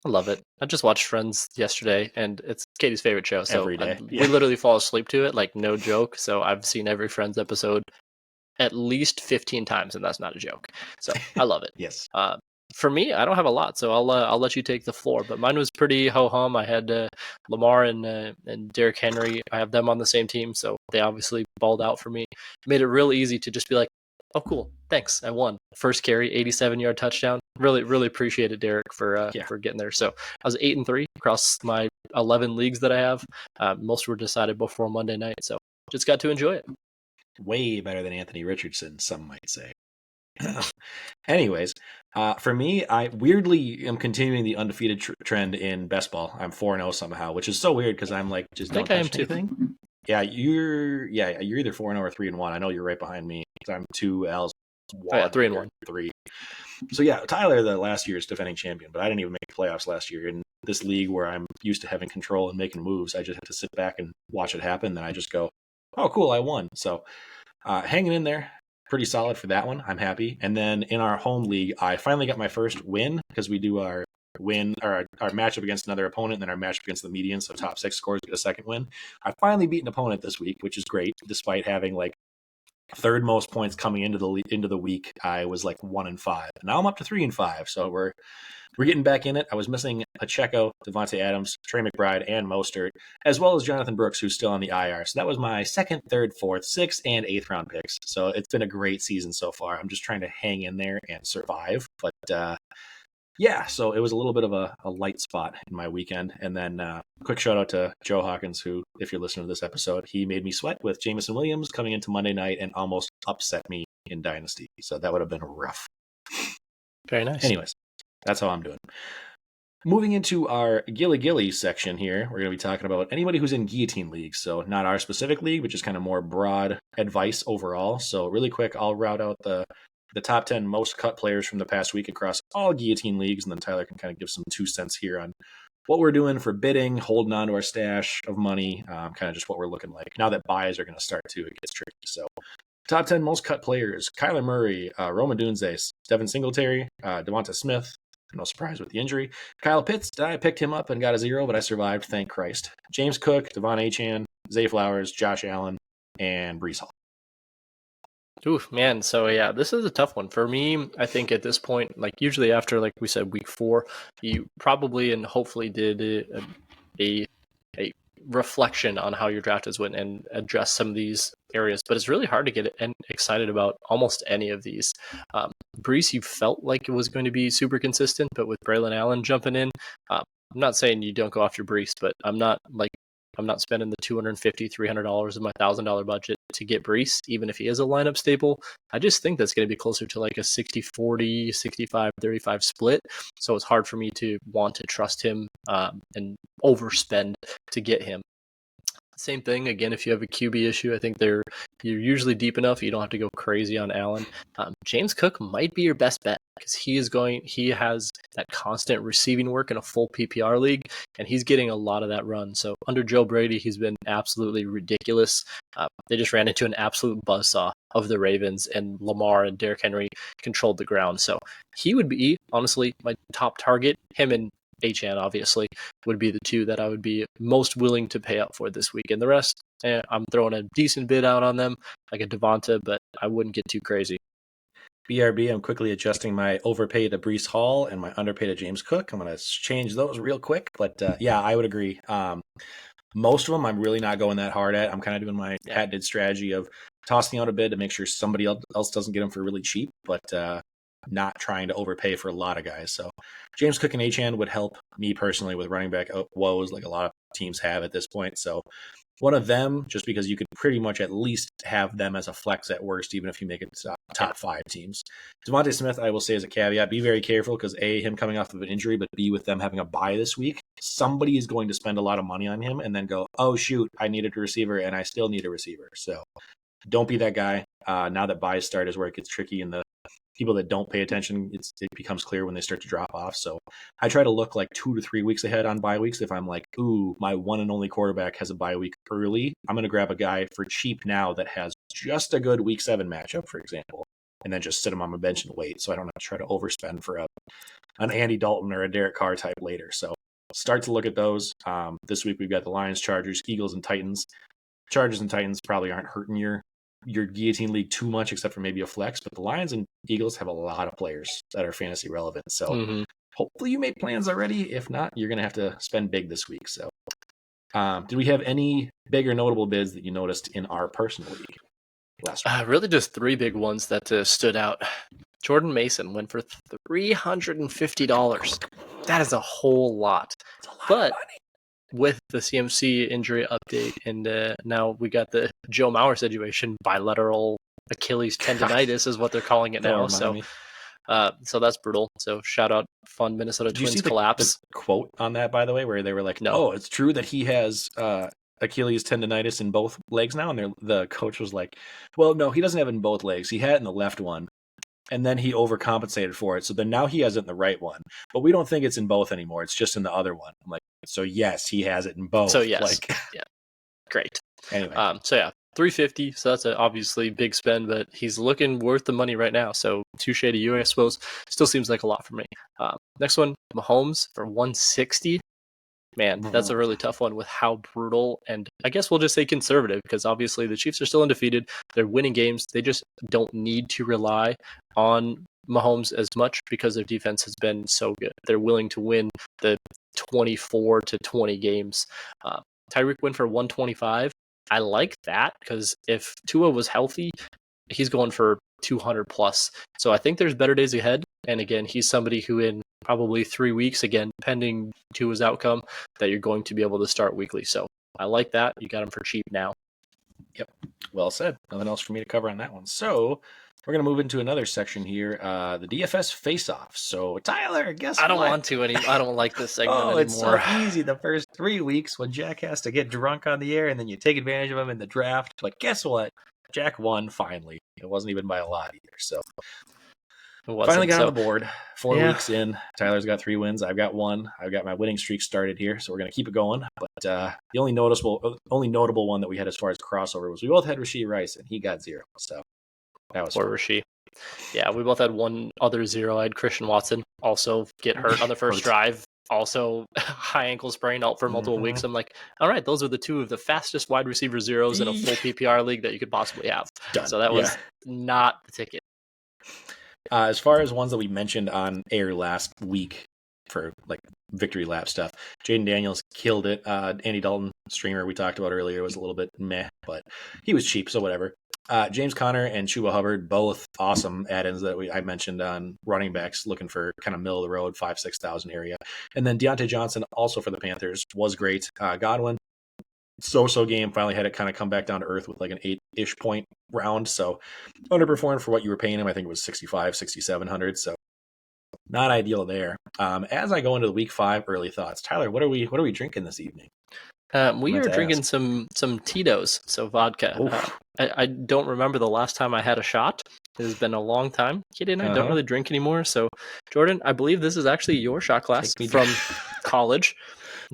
I love it. I just watched Friends yesterday, and it's Katie's favorite show. So Every day. We literally fall asleep to it, no joke. So I've seen every Friends episode at least 15 times, and that's not a joke. So I love it. Yes. For me, I don't have a lot, so I'll let you take the floor. But mine was pretty ho-hum. I had Lamar and Derrick Henry. I have them on the same team, so they obviously balled out for me. Made it real easy to just be like, oh, cool. Thanks. I won. First carry, 87-yard touchdown. Really, really appreciate it, Derek, for getting there. So I was 8-3 across my 11 leagues that I have. Most were decided before Monday night, so just got to enjoy it. Way better than Anthony Richardson, some might say. Anyways, for me, I weirdly am continuing the undefeated trend in best ball. I'm 4-0 somehow, which is so weird because I'm like, just don't touch anything. Yeah, you're either 4-0 or 3-1. I know you're right behind me because I'm 2 L's. 3-1. 3. So yeah, Tyler, the last year's defending champion, but I didn't even make the playoffs last year. In this league where I'm used to having control and making moves, I just have to sit back and watch it happen. Then I just go, oh, cool, I won. So hanging in there. Pretty solid for that one. I'm happy. And then in our home league, I finally got my first win because we do our matchup against another opponent and then our matchup against the median. So top 6 scores get a second win. I finally beat an opponent this week, which is great. Despite having like third most points coming into the week, I was like 1-5. Now I'm up to 3-5. So we're getting back in it. I was missing Pacheco, Devontae Adams, Trey McBride, and Mostert, as well as Jonathan Brooks, who's still on the IR. So that was my 2nd, 3rd, 4th, 6th, and 8th round picks. So it's been a great season so far. I'm just trying to hang in there and survive. But yeah, so it was a little bit of a light spot in my weekend. And then quick shout out to Joe Hawkins, who, if you're listening to this episode, he made me sweat with Jameson Williams coming into Monday night and almost upset me in Dynasty. So that would have been rough. Very nice. Anyways, that's how I'm doing. Moving into our Gilly section here, we're going to be talking about anybody who's in Guillotine leagues. So not our specific league, but just kind of more broad advice overall. So really quick, I'll route out the top 10 most cut players from the past week across all Guillotine leagues, and then Tyler can kind of give some 2 cents here on what we're doing for bidding, holding on to our stash of money, kind of just what we're looking like. Now that buys are going to start too, it gets tricky. So top 10 most cut players: Kyler Murray, Roman Dunze, Devin Singletary, Devonta Smith. No surprise with the injury. Kyle Pitts, I picked him up and got a 0, but I survived, thank Christ. James Cook, Devon Achane, Zay Flowers, Josh Allen, and Breece Hall. Oof, man. So yeah, this is a tough one for me. I think at this point, like usually after, like we said, week 4, you probably and hopefully did a reflection on how your draft has went and address some of these areas. But it's really hard to get excited about almost any of these. Breece, you felt like it was going to be super consistent, but with Braylon Allen jumping in, I'm not saying you don't go after Breece, but I'm not spending the $250, $300 of my $1,000 budget to get Breece, even if he is a lineup staple. I just think that's going to be closer to like a 60-40, 65-35 split. So it's hard for me to want to trust him and overspend to get him. Same thing, again, if you have a QB issue, I think you're usually deep enough. You don't have to go crazy on Allen. James Cook might be your best bet because he has that constant receiving work in a full PPR league, and he's getting a lot of that run. So under Joe Brady, he's been absolutely ridiculous. They just ran into an absolute buzzsaw of the Ravens, and Lamar and Derrick Henry controlled the ground. So he would be, honestly, my top target. Him and Achane, obviously, would be the 2 that I would be most willing to pay up for this week. And the rest, I'm throwing a decent bid out on them, like a Devonta, but I wouldn't get too crazy. BRB, I'm quickly adjusting my overpay to Breece Hall and my underpay to James Cook. I'm going to change those real quick. But yeah, I would agree. Most of them I'm really not going that hard at. I'm kind of doing my patented strategy of tossing out a bid to make sure somebody else doesn't get them for really cheap, but not trying to overpay for a lot of guys. So James Cook and Achane would help me personally with running back woes like a lot of teams have at this point. So one of them, just because you could pretty much at least have them as a flex at worst, even if you make it top 5 teams. Devonta Smith, I will say as a caveat, be very careful because A, him coming off of an injury, but B, with them having a bye this week, somebody is going to spend a lot of money on him and then go, oh shoot, I needed a receiver and I still need a receiver. So don't be that guy. Now that buys start is where it gets tricky, and the people that don't pay attention, it becomes clear when they start to drop off. So I try to look like 2 to 3 weeks ahead on bye weeks. If I'm like, ooh, my one and only quarterback has a bye week early, I'm going to grab a guy for cheap now that has just a good week 7 matchup, for example, and then just sit him on my bench and wait. So I don't have to try to overspend for an Andy Dalton or a Derek Carr type later. So start to look at those. This week we've got the Lions, Chargers, Eagles, and Titans. Chargers and Titans probably aren't hurting your Guillotine league too much, except for maybe a flex, but the Lions and Eagles have a lot of players that are fantasy relevant. So hopefully you made plans already. If not, you're going to have to spend big this week. So did we have any big or notable bids that you noticed in our personal league last week? Really just 3 big ones that stood out. Jordan Mason went for $350. That is a whole lot. But with the CMC injury update, and now we got the Joe Mauer situation, bilateral Achilles tendonitis is what they're calling it now. So that's brutal. So shout out fun Minnesota Twins collapse. The quote on that, by the way, where they were like, "Oh, it's true that he has Achilles tendonitis in both legs now," and the coach was like, "Well, no, he doesn't have it in both legs. He had it in the left one, and then he overcompensated for it. So then now he has it in the right one, but we don't think it's in both anymore. It's just in the other one." I'm like, so yes, he has it in both. So yes, yeah, great. Anyway, so yeah, $350. So that's obviously big spend, but he's looking worth the money right now. So touche to you, I suppose. Still seems like a lot for me. Next one, Mahomes for $160. Man, that's a really tough one with how brutal, and I guess we'll just say conservative, because obviously the Chiefs are still undefeated. They're winning games. They just don't need to rely on Mahomes as much because their defense has been so good. They're willing to win the 24-20 games. Tyreek went for 125. I like that because if Tua was healthy, he's going for 200 plus. So I think there's better days ahead. And again, he's somebody who in probably 3 weeks, again, pending Tua's outcome, that you're going to be able to start weekly. So I like that. You got him for cheap now. Yep. Well said. Nothing else for me to cover on that one. So we're going to move into another section here, the DFS Faceoff. So Tyler, guess I don't what? want to I don't like this segment anymore. It's so easy the first 3 weeks when Jack has to get drunk on the air, and then you take advantage of him in the draft. But guess what? Jack won finally. It wasn't even by a lot either. So finally got on the board. 4 weeks in. Tyler's got 3 wins. I've got 1. I've got my winning streak started here, so we're going to keep it going. But the only notable one that we had as far as crossover was we both had Rashee Rice, and he got 0. So that was poor Rashee. Yeah, we both had one other 0. I had Christian Watson also get hurt on the first drive. Also, high ankle sprain out for multiple weeks. I'm like, all right, those are the 2 of the fastest wide receiver zeros in a full PPR league that you could possibly have. Done. So that was not the ticket. As far as ones that we mentioned on air last week for like victory lap stuff, Jaden Daniels killed it. Andy Dalton, streamer we talked about earlier, was a little bit meh, but he was cheap, so whatever. James Conner and Chuba Hubbard, both awesome add-ins that I mentioned on running backs, looking for kind of middle of the road, 5,000-6,000 area. And then Deontay Johnson, also for the Panthers, was great. Godwin, so-so game, finally had it kind of come back down to earth with like an 8-ish point round. So underperformed for what you were paying him. I think it was 6,700. So not ideal there. As I go into the week 5 early thoughts, Tyler, what are we drinking this evening? We are drinking some Tito's, so vodka. I don't remember the last time I had a shot. It has been a long time. Kitty and I don't really drink anymore. So, Jordan, I believe this is actually your shot glass from college.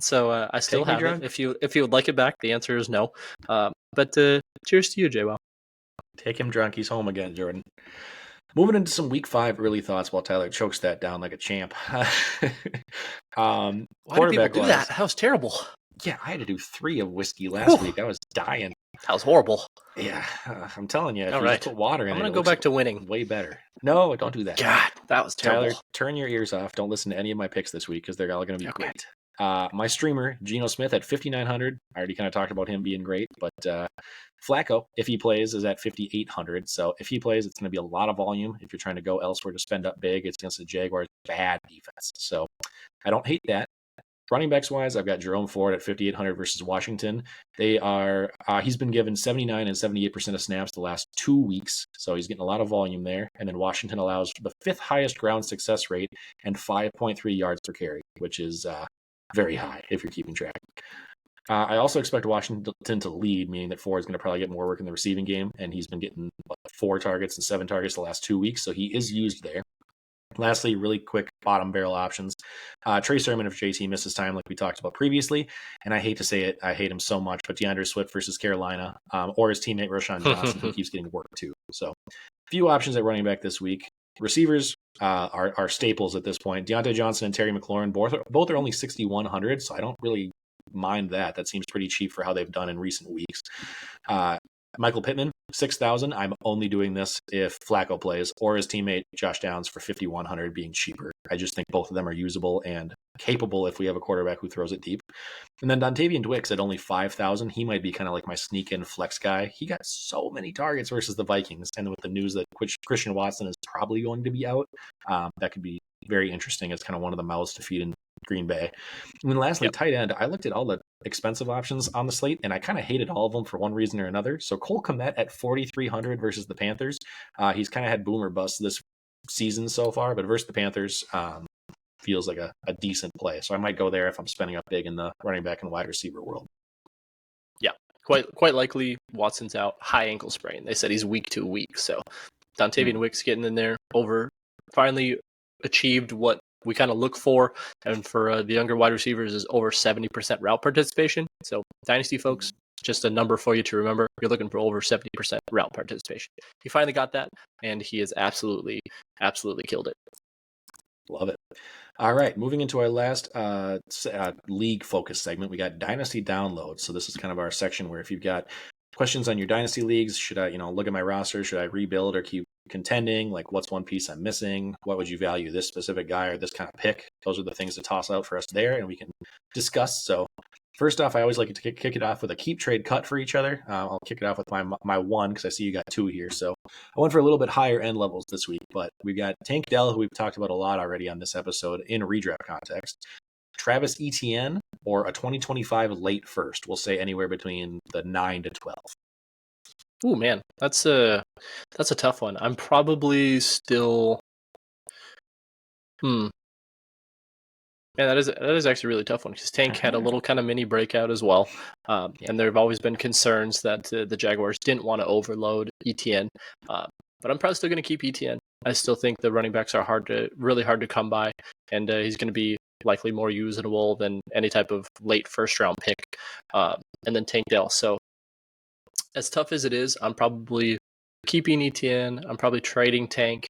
So I still have it. If you would like it back, the answer is no. But cheers to you, JWoww. Take him drunk. He's home again, Jordan. Moving into some week 5 early thoughts while Tyler chokes that down like a champ. Why do people do that? That was terrible. Yeah, I had to do 3 of whiskey last week. I was dying. That was horrible. Yeah, I'm telling you. If you just put water in I'm going to go back to winning. Way better. No, don't do that. God, that was terrible. Tyler, turn your ears off. Don't listen to any of my picks this week because they're all going to be great. My streamer, Geno Smith, at 5,900. I already kind of talked about him being great, but Flacco, if he plays, is at 5,800. So if he plays, it's going to be a lot of volume. If you're trying to go elsewhere to spend up big, it's against the Jaguars' bad defense. So I don't hate that. Running backs wise, I've got Jerome Ford at 5,800 versus Washington. They are he's been given 79 and 78% of snaps the last 2 weeks, so he's getting a lot of volume there. And then Washington allows the 5th highest ground success rate and 5.3 yards per carry, which is very high if you're keeping track. I also expect Washington to lead, meaning that Ford is going to probably get more work in the receiving game, and he's been getting 4 targets and 7 targets the last 2 weeks, so he is used there. Lastly, really quick bottom barrel options. Trey Sermon if JT misses time, like we talked about previously. And I hate to say it, I hate him so much, but DeAndre Swift versus Carolina, or his teammate Rashawn Johnson, who keeps getting work too. So a few options at running back this week. Receivers are staples at this point. Deontay Johnson and Terry McLaurin, both are only 6,100, so I don't really mind that. That seems pretty cheap for how they've done in recent weeks. Michael Pittman, 6,000. I'm only doing this if Flacco plays, or his teammate Josh Downs for 5,100 being cheaper. I just think both of them are usable and capable if we have a quarterback who throws it deep. And then Dontavian Dwix at only 5,000. He might be kind of like my sneak-in flex guy. He got so many targets versus the Vikings, and with the news that Christian Watson is probably going to be out, that could be very interesting. It's kind of one of the mouths to feed in Green Bay. And then lastly, tight end, I looked at all the expensive options on the slate, and I kind of hated all of them for one reason or another. So Cole Kmet at 4,300 versus the Panthers. He's kind of had boom or bust this season so far, but versus the Panthers, feels like a decent play. So I might go there if I'm spending up big in the running back and wide receiver world. Yeah, quite likely Watson's out, high ankle sprain. They said he's week to week. So Dontavian Wicks getting in there, finally achieved what we kind of look for. And for the younger wide receivers is over 70% route participation. So Dynasty folks, just a number for you to remember. You're looking for over 70% route participation. He finally got that, and he has absolutely killed it. Love it. All right, moving into our last league focus segment, we got Dynasty Download. So this is kind of our section where if you've got questions on your Dynasty leagues, should I, look at my roster, should I rebuild or keep contending? Like, what's one piece I'm missing? What would you value this specific guy or this kind of pick? Those are the things to toss out for us there, and we can discuss. So first off, I always like to kick it off with a keep, trade, cut for each other. I'll kick it off with my one because I see you got two here. So I went for a little bit higher end levels this week, but we've got Tank Dell, who we've talked about a lot already on this episode in redraft context. Travis Etienne or a 2025 late first. We'll say anywhere between the 9 to 12. Oh man, that's a tough one. I'm probably still. Yeah, that is actually a really tough one because Tank had a little kind of mini breakout as well. And there have always been concerns that the Jaguars didn't want to overload Etienne. But I'm probably still going to keep Etienne. I still think the running backs are really hard to come by. And he's going to be likely more usable than any type of late first round pick. And then Tank Dell. So as tough as it is, I'm probably keeping Etienne. I'm probably trading Tank.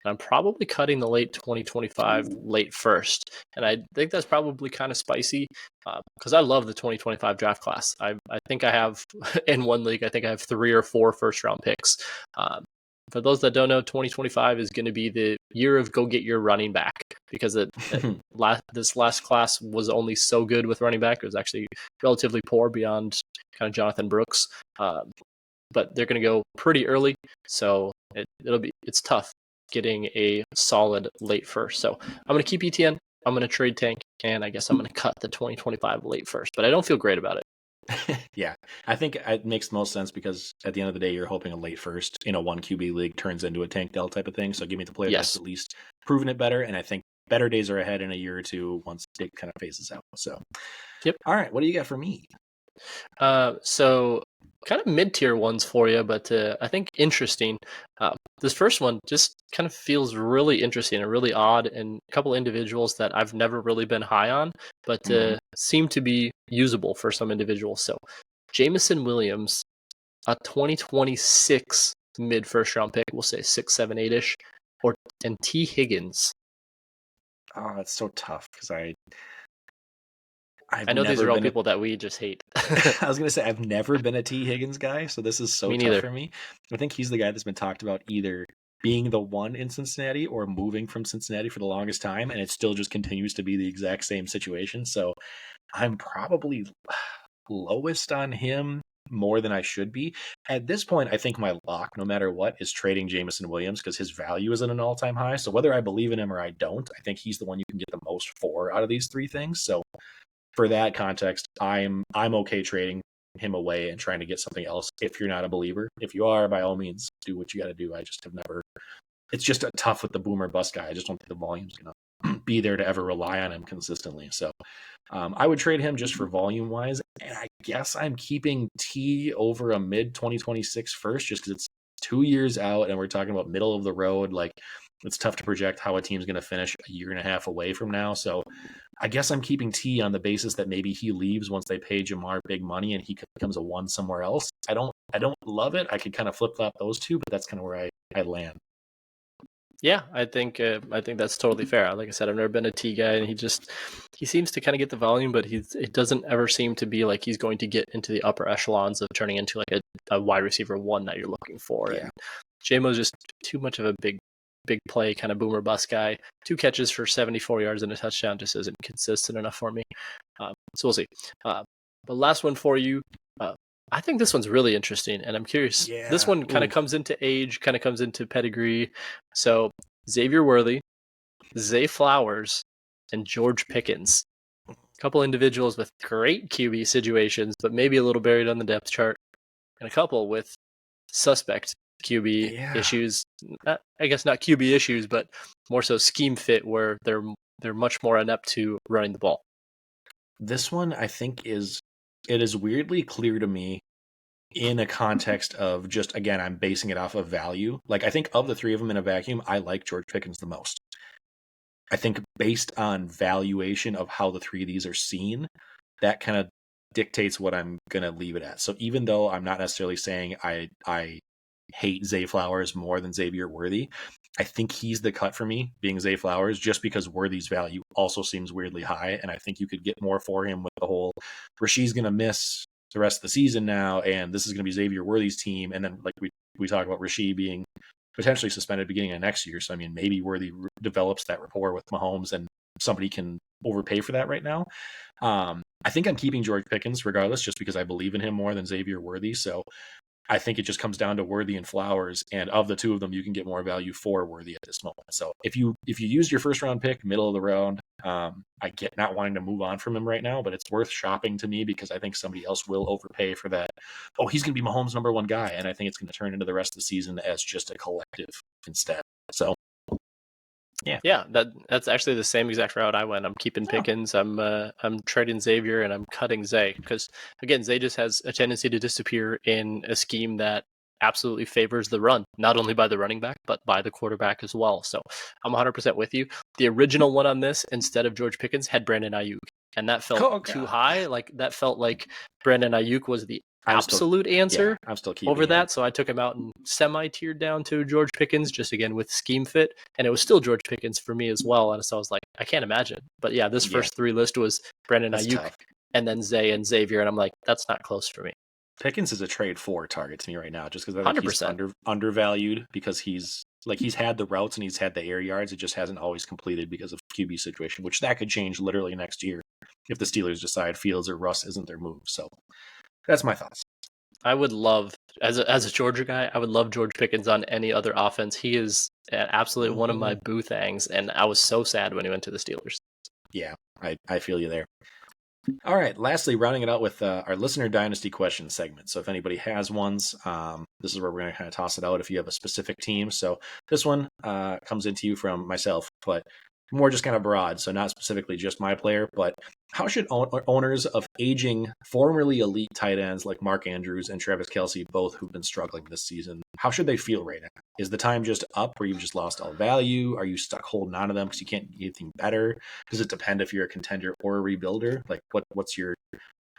I'm probably cutting the late 2025 late first. And I think that's probably kind of spicy because I love the 2025 draft class. I think I have, in one league, I think I have 3 or 4 first round picks. For those that don't know, 2025 is going to be the year of go get your running back because this last class was only so good with running back. It was actually relatively poor beyond kind of Jonathan Brooks. But they're going to go pretty early. So it's tough getting a solid late first. So I'm going to keep Etienne, I'm going to trade Tank, and I guess I'm going to cut the 2025 late first, but I don't feel great about it. Yeah, I think it makes most sense because at the end of the day, you're hoping a late first in a 1 QB league turns into a Tank Dell type of thing. So give me the player that's at least proven it better. And I think better days are ahead in a year or two once it kind of phases out. So, yep. All right. What do you got for me? So kind of mid-tier ones for you, but I think interesting. This first one just kind of feels really interesting and really odd, and a couple individuals that I've never really been high on, but seem to be usable for some individuals. So Jameson Williams, a 2026 mid-first round pick, we'll say 6, 7, 8-ish, and T. Higgins. Oh, that's so tough because I know these are all people that we just hate. I was going to say, I've never been a T. Higgins guy, so this is so tough for me. I think he's the guy that's been talked about either being the one in Cincinnati or moving from Cincinnati for the longest time, and it still just continues to be the exact same situation. So I'm probably lowest on him more than I should be. At this point, I think my lock, no matter what, is trading Jameson Williams because his value is at an all-time high. So whether I believe in him or I don't, I think he's the one you can get the most for out of these 3 things. So for that context, I'm okay trading him away and trying to get something else if you're not a believer. If you are, by all means, do what you got to do. I just have never. It's just a tough with the boomer bust guy. I just don't think the volume's going to be there to ever rely on him consistently. So I would trade him just for volume wise. And I guess I'm keeping T over a mid 2026 first just because it's 2 years out and we're talking about middle of the road. Like, it's tough to project how a team's going to finish a year and a half away from now. So I guess I'm keeping T on the basis that maybe he leaves once they pay Jamar big money and he becomes a 1 somewhere else. I don't love it. I could kind of flip flop those two, but that's kind of where I land. Yeah, I think that's totally fair. Like I said, I've never been a T guy, and he seems to kind of get the volume, but it doesn't ever seem to be like he's going to get into the upper echelons of turning into like a wide receiver 1 that you're looking for. Yeah. And JMO's just too much of a big play kind of boomer bust guy. 2 catches for 74 yards and a touchdown just isn't consistent enough for me. So we'll see. The last one for you. I think this one's really interesting, and I'm curious. Yeah. This one kind of comes into age, kind of comes into pedigree. So Xavier Worthy, Zay Flowers, and George Pickens. A couple individuals with great QB situations, but maybe a little buried on the depth chart, and a couple with suspect QB issues. I guess not QB issues, but more so scheme fit where they're much more inept to running the ball. This one, I think, it is weirdly clear to me in a context of just, again, I'm basing it off of value. Like, I think of the three of them in a vacuum, I like George Pickens the most. I think based on valuation of how the three of these are seen, that kind of dictates what I'm going to leave it at. So even though I'm not necessarily saying I hate Zay Flowers more than Xavier Worthy, I think he's the cut for me, being Zay Flowers, just because Worthy's value also seems weirdly high. And I think you could get more for him with the whole Rasheed's going to miss the rest of the season now, and this is going to be Xavier Worthy's team. And then, like, we talk about Rasheed being potentially suspended beginning of next year. So, I mean, maybe Worthy develops that rapport with Mahomes and somebody can overpay for that right now. I think I'm keeping George Pickens regardless, just because I believe in him more than Xavier Worthy. So I think it just comes down to Worthy and Flowers. And of the two of them, you can get more value for Worthy at this moment. So if you use your first round pick, middle of the round, I get not wanting to move on from him right now, but it's worth shopping to me because I think somebody else will overpay for that. Oh, he's going to be Mahomes' number one guy. And I think it's going to turn into the rest of the season as just a collective instead. So yeah, that's actually the same exact route I went. I'm keeping Pickens. I'm trading Xavier and I'm cutting Zay because, again, Zay just has a tendency to disappear in a scheme that absolutely favors the run, not only by the running back but by the quarterback as well. So I'm 100% with you. The original one on this, instead of George Pickens, had Brandon Ayuk, and that felt too high. Like, that felt like Brandon Ayuk was the absolute answer I'm still keeping over that. So I took him out and semi-tiered down to George Pickens, just again with scheme fit, and it was still George Pickens for me as well. And so I was like, I can't imagine. But yeah, this first three list was Brandon Ayuk tough. And then Zay and Xavier, and I'm like, that's not close for me. Pickens is a trade for target to me right now, just because I think 100%. He's undervalued because he's had the routes and he's had the air yards. It just hasn't always completed because of QB situation, which that could change literally next year if the Steelers decide Fields or Russ isn't their move. So that's my thoughts. I would love, as a Georgia guy, I would love George Pickens on any other offense. He is absolutely one of my boo things, and I was so sad when he went to the Steelers. Yeah, I feel you there. All right, lastly, rounding it out with our listener dynasty question segment. So if anybody has ones, this is where we're going to kind of toss it out if you have a specific team. So this one comes into you from myself, but more just kind of broad, so not specifically just my player, but how should owners of aging, formerly elite tight ends like Mark Andrews and Travis Kelce, both who've been struggling this season, how should they feel right now? Is the time just up where you've just lost all value? Are you stuck holding on to them because you can't get anything better? Does it depend if you're a contender or a rebuilder? Like, what's your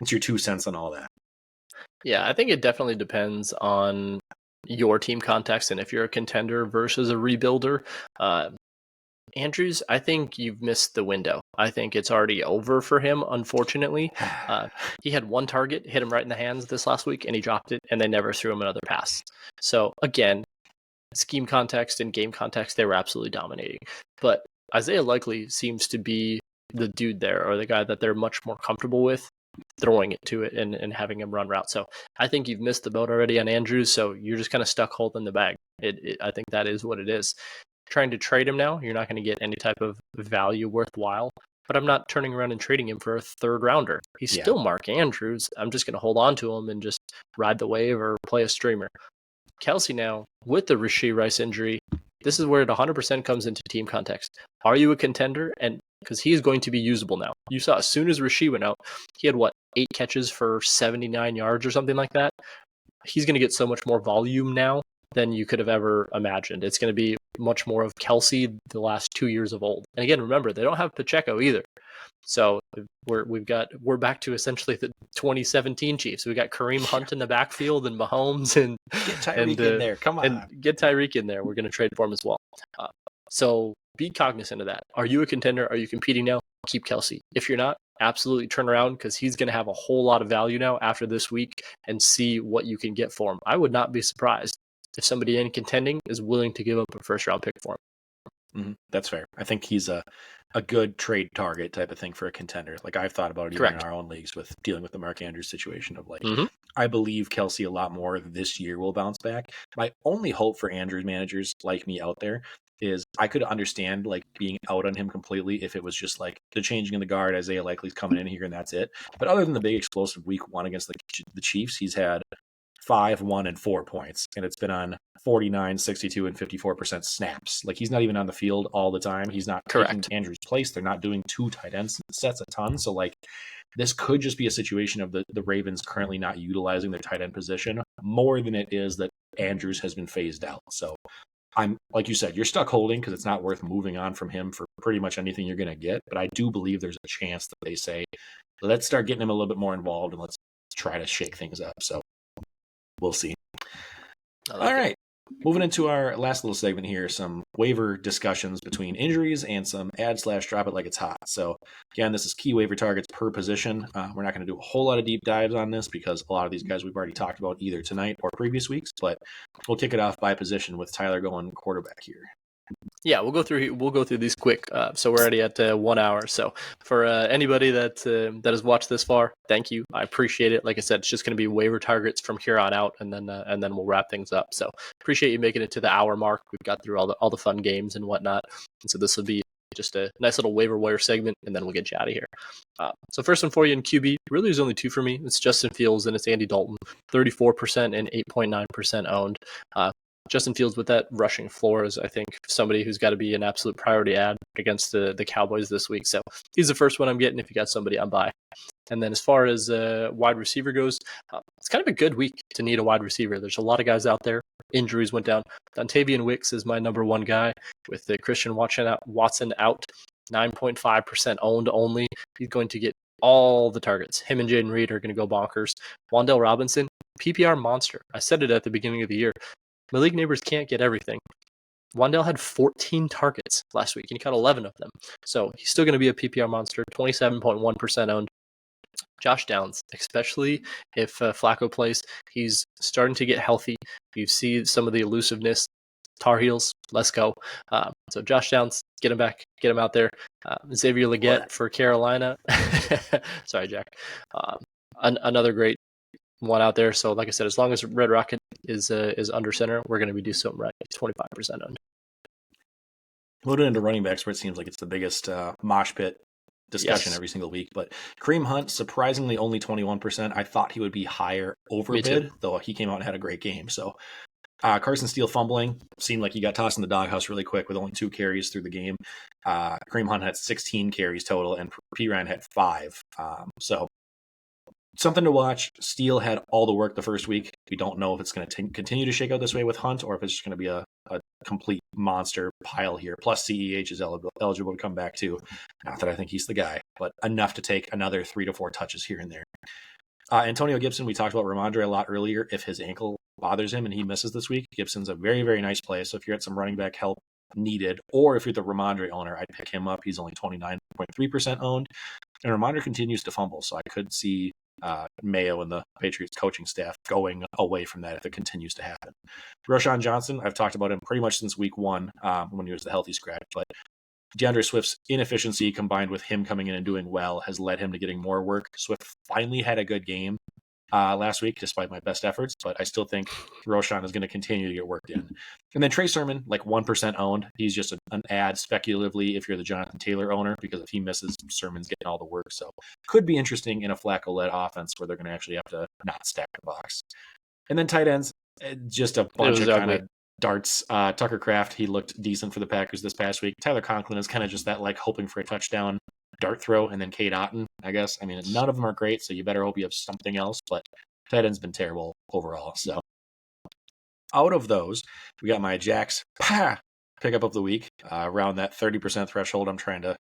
2 cents on all that? Yeah, I think it definitely depends on your team context and if you're a contender versus a rebuilder. Andrews, I think you've missed the window. I think it's already over for him, unfortunately. He had one target, hit him right in the hands this last week, and he dropped it, and they never threw him another pass. So, again, scheme context and game context, they were absolutely dominating. But Isaiah Likely seems to be the dude there, or the guy that they're much more comfortable with throwing it to it and having him run routes. So I think you've missed the boat already on Andrews, so you're just kind of stuck holding the bag. I think that is what it is. Trying to trade him now, you're not going to get any type of value worthwhile, but I'm not turning around and trading him for a third rounder. He's still Mark Andrews. I'm just going to hold on to him and just ride the wave or play a streamer. Kelce now, with the Rashee Rice injury, this is where it 100% comes into team context. Are you a contender? And because he's going to be usable now. You saw as soon as Rashee went out, he had 8 catches for 79 yards or something like that. He's going to get so much more volume now than you could have ever imagined. It's going to be much more of Kelce the last 2 years of old. And again, remember, they don't have Pacheco either. So we're back to essentially the 2017 Chiefs. We got Kareem Hunt in the backfield and Mahomes and get Tyreek in there. Come on, and get Tyreek in there. We're going to trade for him as well. So be cognizant of that. Are you a contender? Are you competing now? Keep Kelce. If you're not, absolutely turn around because he's going to have a whole lot of value now after this week and see what you can get for him. I would not be surprised if somebody in contending is willing to give up a first round pick for him. Mm-hmm. That's fair. I think he's a good trade target type of thing for a contender. Like I've thought about it even in our own leagues with dealing with the Mark Andrews situation of I believe Kelce a lot more this year will bounce back. My only hope for Andrews managers like me out there is I could understand like being out on him completely if it was just like the changing of the guard, Isaiah Likely's coming in here and that's it. But other than the big explosive week 1 against the Chiefs, he's had 5, 1, and 4 points, and it's been on 49, 62, and 54% snaps. Like he's not even on the field all the time. He's not taking Andrew's place. They're not doing 2 tight end sets a ton. So like this could just be a situation of the Ravens currently not utilizing their tight end position more than it is that Andrews has been phased out. So I'm like you said, you're stuck holding because it's not worth moving on from him for pretty much anything you're going to get. But I do believe there's a chance that they say, let's start getting him a little bit more involved and let's try to shake things up. So we'll see. All right. Moving into our last little segment here, some waiver discussions between injuries and some add/drop it like it's hot. So again, this is key waiver targets per position. We're not going to do a whole lot of deep dives on this because a lot of these guys we've already talked about either tonight or previous weeks, but we'll kick it off by position with Tyler going quarterback here. Yeah, we'll go through these quick. So we're already at 1 hour. So for anybody that has watched this far, thank you. I appreciate it. Like I said, it's just going to be waiver targets from here on out, and then we'll wrap things up. So appreciate you making it to the hour mark. We've got through all the fun games and whatnot. And so this will be just a nice little waiver wire segment, and then we'll get you out of here. So first one for you in QB, really there's only 2 for me. It's Justin Fields and it's Andy Dalton, 34% and 8.9% owned. Justin Fields with that rushing floor is, I think, somebody who's got to be an absolute priority add against the Cowboys this week. So he's the first one I'm getting if you got somebody on bye. And then as far as wide receiver goes, it's kind of a good week to need a wide receiver. There's a lot of guys out there. Injuries went down. Dontavian Wicks is my number 1 guy with Christian Watson out, 9.5% owned only. He's going to get all the targets. Him and Jaden Reed are going to go bonkers. Wan'Dale Robinson, PPR monster. I said it at the beginning of the year. My league neighbors can't get everything. Wan'Dale had 14 targets last week, and he caught 11 of them. So he's still going to be a PPR monster, 27.1% owned. Josh Downs, especially if Flacco plays, he's starting to get healthy. You see some of the elusiveness. Tar Heels, let's go. So Josh Downs, get him back, get him out there. Xavier Legette for Carolina. Sorry, Jack. Another great one out there. So like I said, as long as Red Rocket is under center, we're going to be doing something right. He's 25% owned. Loaded into running backs where it seems like it's the biggest mosh pit discussion every single week. But Kareem Hunt, surprisingly only 21%. I thought he would be higher overbid, though he came out and had a great game. So Carson Steele fumbling, seemed like he got tossed in the doghouse really quick with only 2 carries through the game. Kareem Hunt had 16 carries total, and P. Ryan had 5. So something to watch. Steele had all the work the first week. We don't know if it's going to continue to shake out this way with Hunt or if it's just going to be a complete monster pile here. Plus, CEH is eligible to come back too. Not that I think he's the guy, but enough to take another 3 to 4 touches here and there. Antonio Gibson, we talked about Ramondre a lot earlier. If his ankle bothers him and he misses this week, Gibson's a very, very nice play. So if you're at some running back help needed, or if you're the Ramondre owner, I'd pick him up. He's only 29.3% owned. And Ramondre continues to fumble, so I could see Mayo and the Patriots coaching staff going away from that if it continues to happen. Roshan Johnson, I've talked about him pretty much since week 1 when he was the healthy scratch, but DeAndre Swift's inefficiency combined with him coming in and doing well has led him to getting more work. Swift finally had a good game last week, despite my best efforts, but I still think Roshan is going to continue to get worked in. And then Trey Sermon, like 1% owned. He's just an ad speculatively if you're the Jonathan Taylor owner, because if he misses, Sermon's getting all the work. So could be interesting in a Flacco-led offense where they're going to actually have to not stack the box. And then tight ends, just a bunch of kind of darts. Tucker Kraft, he looked decent for the Packers this past week. Tyler Conklin is kind of just that like hoping for a touchdown dart throw, and then Cade Otton, I guess. I mean, none of them are great, so you better hope you have something else, but tight end's been terrible overall. So out of those, we got my Jack's pickup of the week, around that 30% threshold. I'm trying to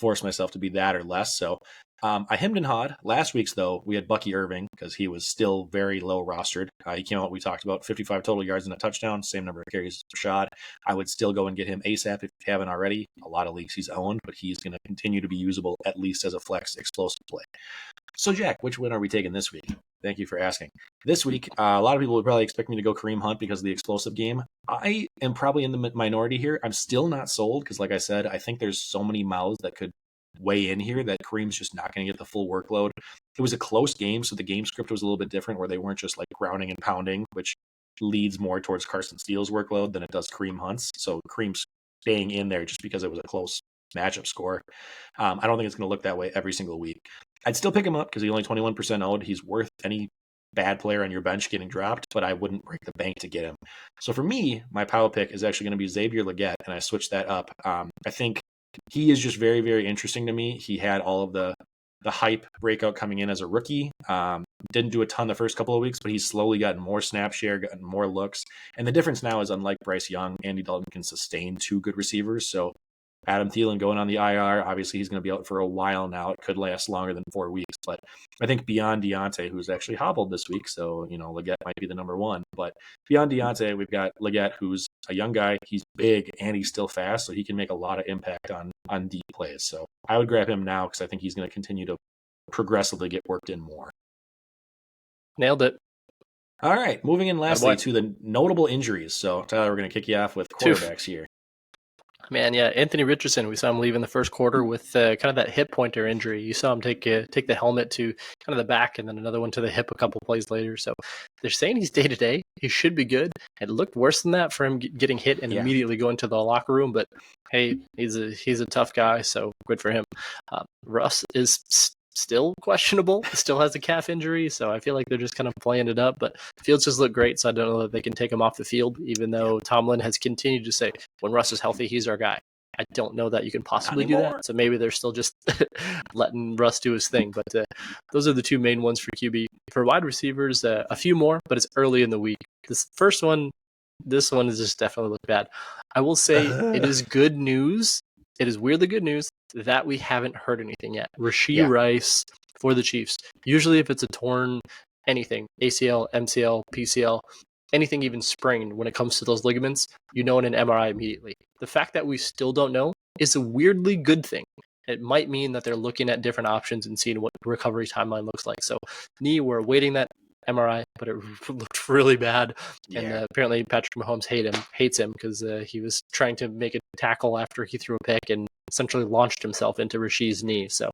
force myself to be that or less. So I hemmed and hawed. Last week's, though, we had Bucky Irving because he was still very low rostered. He came out, we talked about 55 total yards and a touchdown, same number of carries as Rashad. I would still go and get him ASAP if you haven't already. A lot of leagues he's owned, but he's going to continue to be usable at least as a flex explosive play. So, Jack, which win are we taking this week? Thank you for asking. This week, a lot of people would probably expect me to go Kareem Hunt because of the explosive game. I am probably in the minority here. I'm still not sold because, like I said, I think there's so many mouths that could weigh in here that Kareem's just not going to get the full workload. It was a close game, so the game script was a little bit different where they weren't just like grounding and pounding, which leads more towards Carson Steele's workload than it does Kareem Hunt's. So Kareem's staying in there just because it was a close matchup score. I don't think it's going to look that way every single week. I'd still pick him up because he's only 21% owned. He's worth any bad player on your bench getting dropped, but I wouldn't break the bank to get him. So for me, my power pick is actually going to be Xavier Legette, and I switched that up. I think he is just very, very interesting to me. He had all of the hype breakout coming in as a rookie. Didn't do a ton the first couple of weeks, but he's slowly gotten more snap share, gotten more looks. And the difference now is, unlike Bryce Young, Andy Dalton can sustain two good receivers. So Adam Thielen going on the IR, obviously he's going to be out for a while now. It could last longer than 4 weeks. But I think beyond Deontay, who's actually hobbled this week, so, Legette might be the number one. But beyond Deontay, we've got Legette, who's a young guy. He's big and he's still fast, so he can make a lot of impact on deep plays. So I would grab him now because I think he's going to continue to progressively get worked in more. Nailed it. All right, moving in lastly to the notable injuries. So, Tyler, we're going to kick you off with quarterbacks here. Man, yeah, Anthony Richardson, we saw him leave in the first quarter with kind of that hip pointer injury. You saw him take the helmet to kind of the back and then another one to the hip a couple plays later. So they're saying he's day-to-day. He should be good. It looked worse than that for him getting hit and immediately going to the locker room. But, hey, he's a tough guy, so good for him. Russ is still questionable, still has a calf injury, so I feel like they're just kind of playing it up, but Fields just look great, so I don't know that they can take him off the field, even though Tomlin has continued to say, when Russ is healthy, he's our guy. I don't know that you can possibly do that, so maybe they're still just letting Russ do his thing, but those are the two main ones for QB. For wide receivers, a few more, but it's early in the week. This one is just definitely look bad. I will say it is good news. It is weirdly good news that we haven't heard anything yet. Rice for the Chiefs. Usually if it's a torn anything, ACL, MCL, PCL, anything even sprained when it comes to those ligaments, in an MRI immediately. The fact that we still don't know is a weirdly good thing. It might mean that they're looking at different options and seeing what the recovery timeline looks like. So knee, we're awaiting that MRI, but it looked really bad. Yeah. And apparently Patrick Mahomes hates him because he was trying to make a tackle after he threw a pick and essentially launched himself into Rashid's knee. So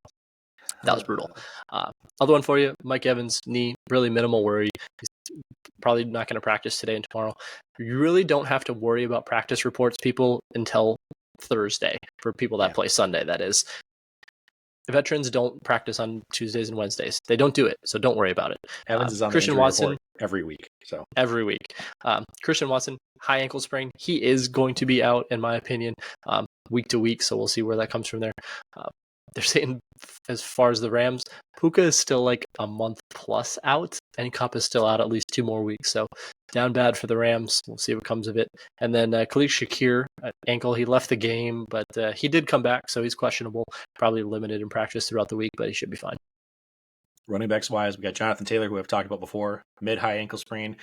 that was brutal. Other one for you, Mike Evans' knee, really minimal worry. He's probably not going to practice today and tomorrow. You really don't have to worry about practice reports, people, until Thursday for people that play Sunday, that is. Veterans don't practice on Tuesdays and Wednesdays. They don't do it, so don't worry about it. Evans is on Christian Watson every week. Every week. Christian Watson, high ankle sprain. He is going to be out, in my opinion, week to week, so we'll see where that comes from there. They're saying as far as the Rams, Puka is still like a month plus out, and Kupp is still out at least 2 more weeks. So down bad for the Rams. We'll see what comes of it. And then Khalil Shakir, ankle, he left the game, but he did come back, so he's questionable. Probably limited in practice throughout the week, but he should be fine. Running backs wise, we got Jonathan Taylor, who I've talked about before, mid-high ankle sprain.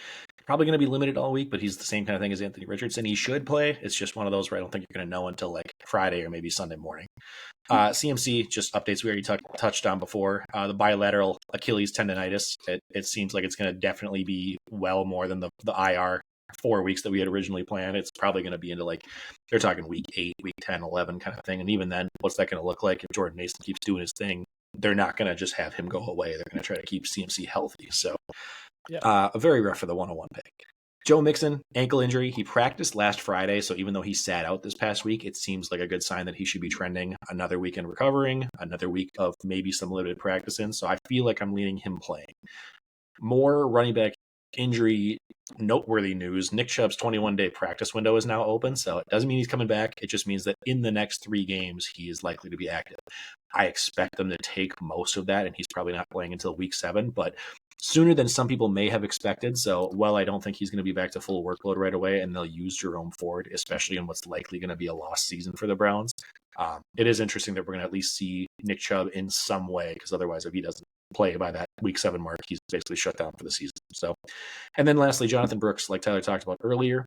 Probably going to be limited all week, but he's the same kind of thing as Anthony Richardson. He should play. It's just one of those where I don't think you're going to know until like Friday or maybe Sunday morning. CMC, just updates we already touched on before. The bilateral Achilles tendonitis, it seems like it's going to definitely be well more than the IR 4 weeks that we had originally planned. It's probably going to be into like, they're talking week 8, week 10, 11 kind of thing. And even then, what's that going to look like if Jordan Mason keeps doing his thing? They're not going to just have him go away. They're going to try to keep CMC healthy. So very rough for the 101 pick. Joe Mixon, ankle injury. He practiced last Friday, so even though he sat out this past week, it seems like a good sign that he should be trending another weekend recovering, another week of maybe some limited practice in. So I feel like I'm leaning him playing. More running back injury noteworthy news. Nick Chubb's 21-day practice window is now open, so it doesn't mean he's coming back. It just means that in the next 3 games, he is likely to be active. I expect them to take most of that, and he's probably not playing until week 7, but sooner than some people may have expected. So while I don't think he's going to be back to full workload right away, and they'll use Jerome Ford, especially in what's likely going to be a lost season for the Browns, it is interesting that we're going to at least see Nick Chubb in some way, because otherwise if he doesn't play by that week 7 mark, he's basically shut down for the season. So, and then lastly, Jonathan Brooks, like Tyler talked about earlier,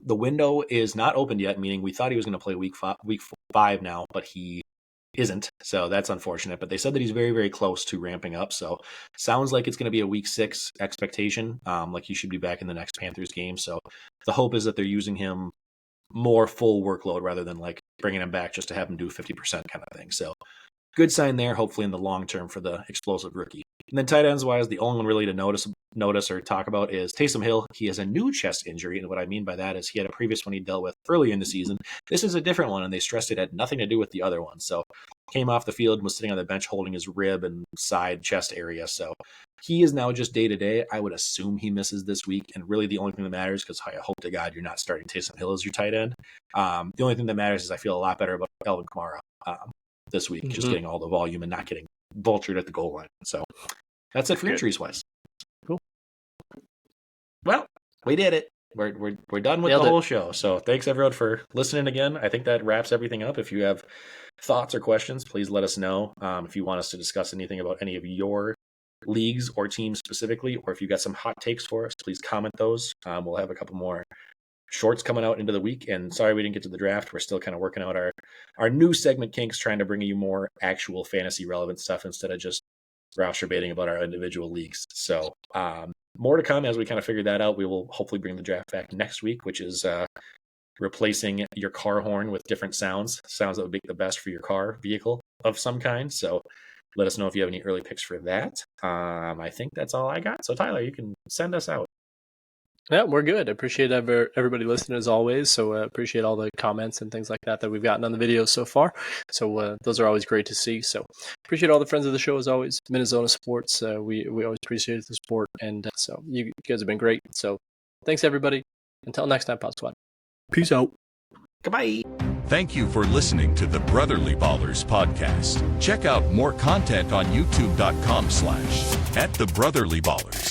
the window is not opened yet, meaning we thought he was going to play week 5 now, but he isn't. So that's unfortunate, but they said that he's very, very close to ramping up. So sounds like it's going to be a week 6 expectation. Like he should be back in the next Panthers game. So the hope is that they're using him more full workload rather than like bringing him back just to have him do 50% kind of thing. So good sign there, hopefully in the long term for the explosive rookie. And then tight ends wise, the only one really to notice or talk about is Taysom Hill. He has a new chest injury, and what I mean by that is he had a previous one he dealt with early in the season. This is a different one, and they stressed it had nothing to do with the other one. So came off the field, was sitting on the bench holding his rib and side chest area. So he is now just day-to-day. I would assume he misses this week, and really the only thing that matters, because I hope to God you're not starting Taysom Hill as your tight end. The only thing that matters is I feel a lot better about Alvin Kamara this week, just getting all the volume and not getting vultured at the goal line. So that's it for injuries-wise. Cool. Well, we did it. We're done with the whole show. So thanks everyone for listening again. I think that wraps everything up. If you have thoughts or questions, please let us know. If you want us to discuss anything about any of your leagues or teams specifically, or if you got some hot takes for us, please comment those. We'll have a couple more shorts coming out into the week. And sorry we didn't get to the draft. We're still kind of working out our new segment kinks, trying to bring you more actual fantasy relevant stuff instead of just Roush baiting about our individual leagues. So more to come as we kind of figure that out. We will hopefully bring the draft back next week, which is replacing your car horn with different sounds that would be the best for your car vehicle of some kind. So let us know if you have any early picks for that. I think that's all I got. So Tyler, you can send us out. Yeah, we're good. I appreciate everybody listening as always. So appreciate all the comments and things like that we've gotten on the videos so far. So those are always great to see. So appreciate all the friends of the show as always. Minnesota Sports, we always appreciate the support. And so you guys have been great. So thanks everybody. Until next time, Pod Squad. Peace out. Goodbye. Thank you for listening to the Brotherly Ballers podcast. Check out more content on youtube.com/@thebrotherlyballers.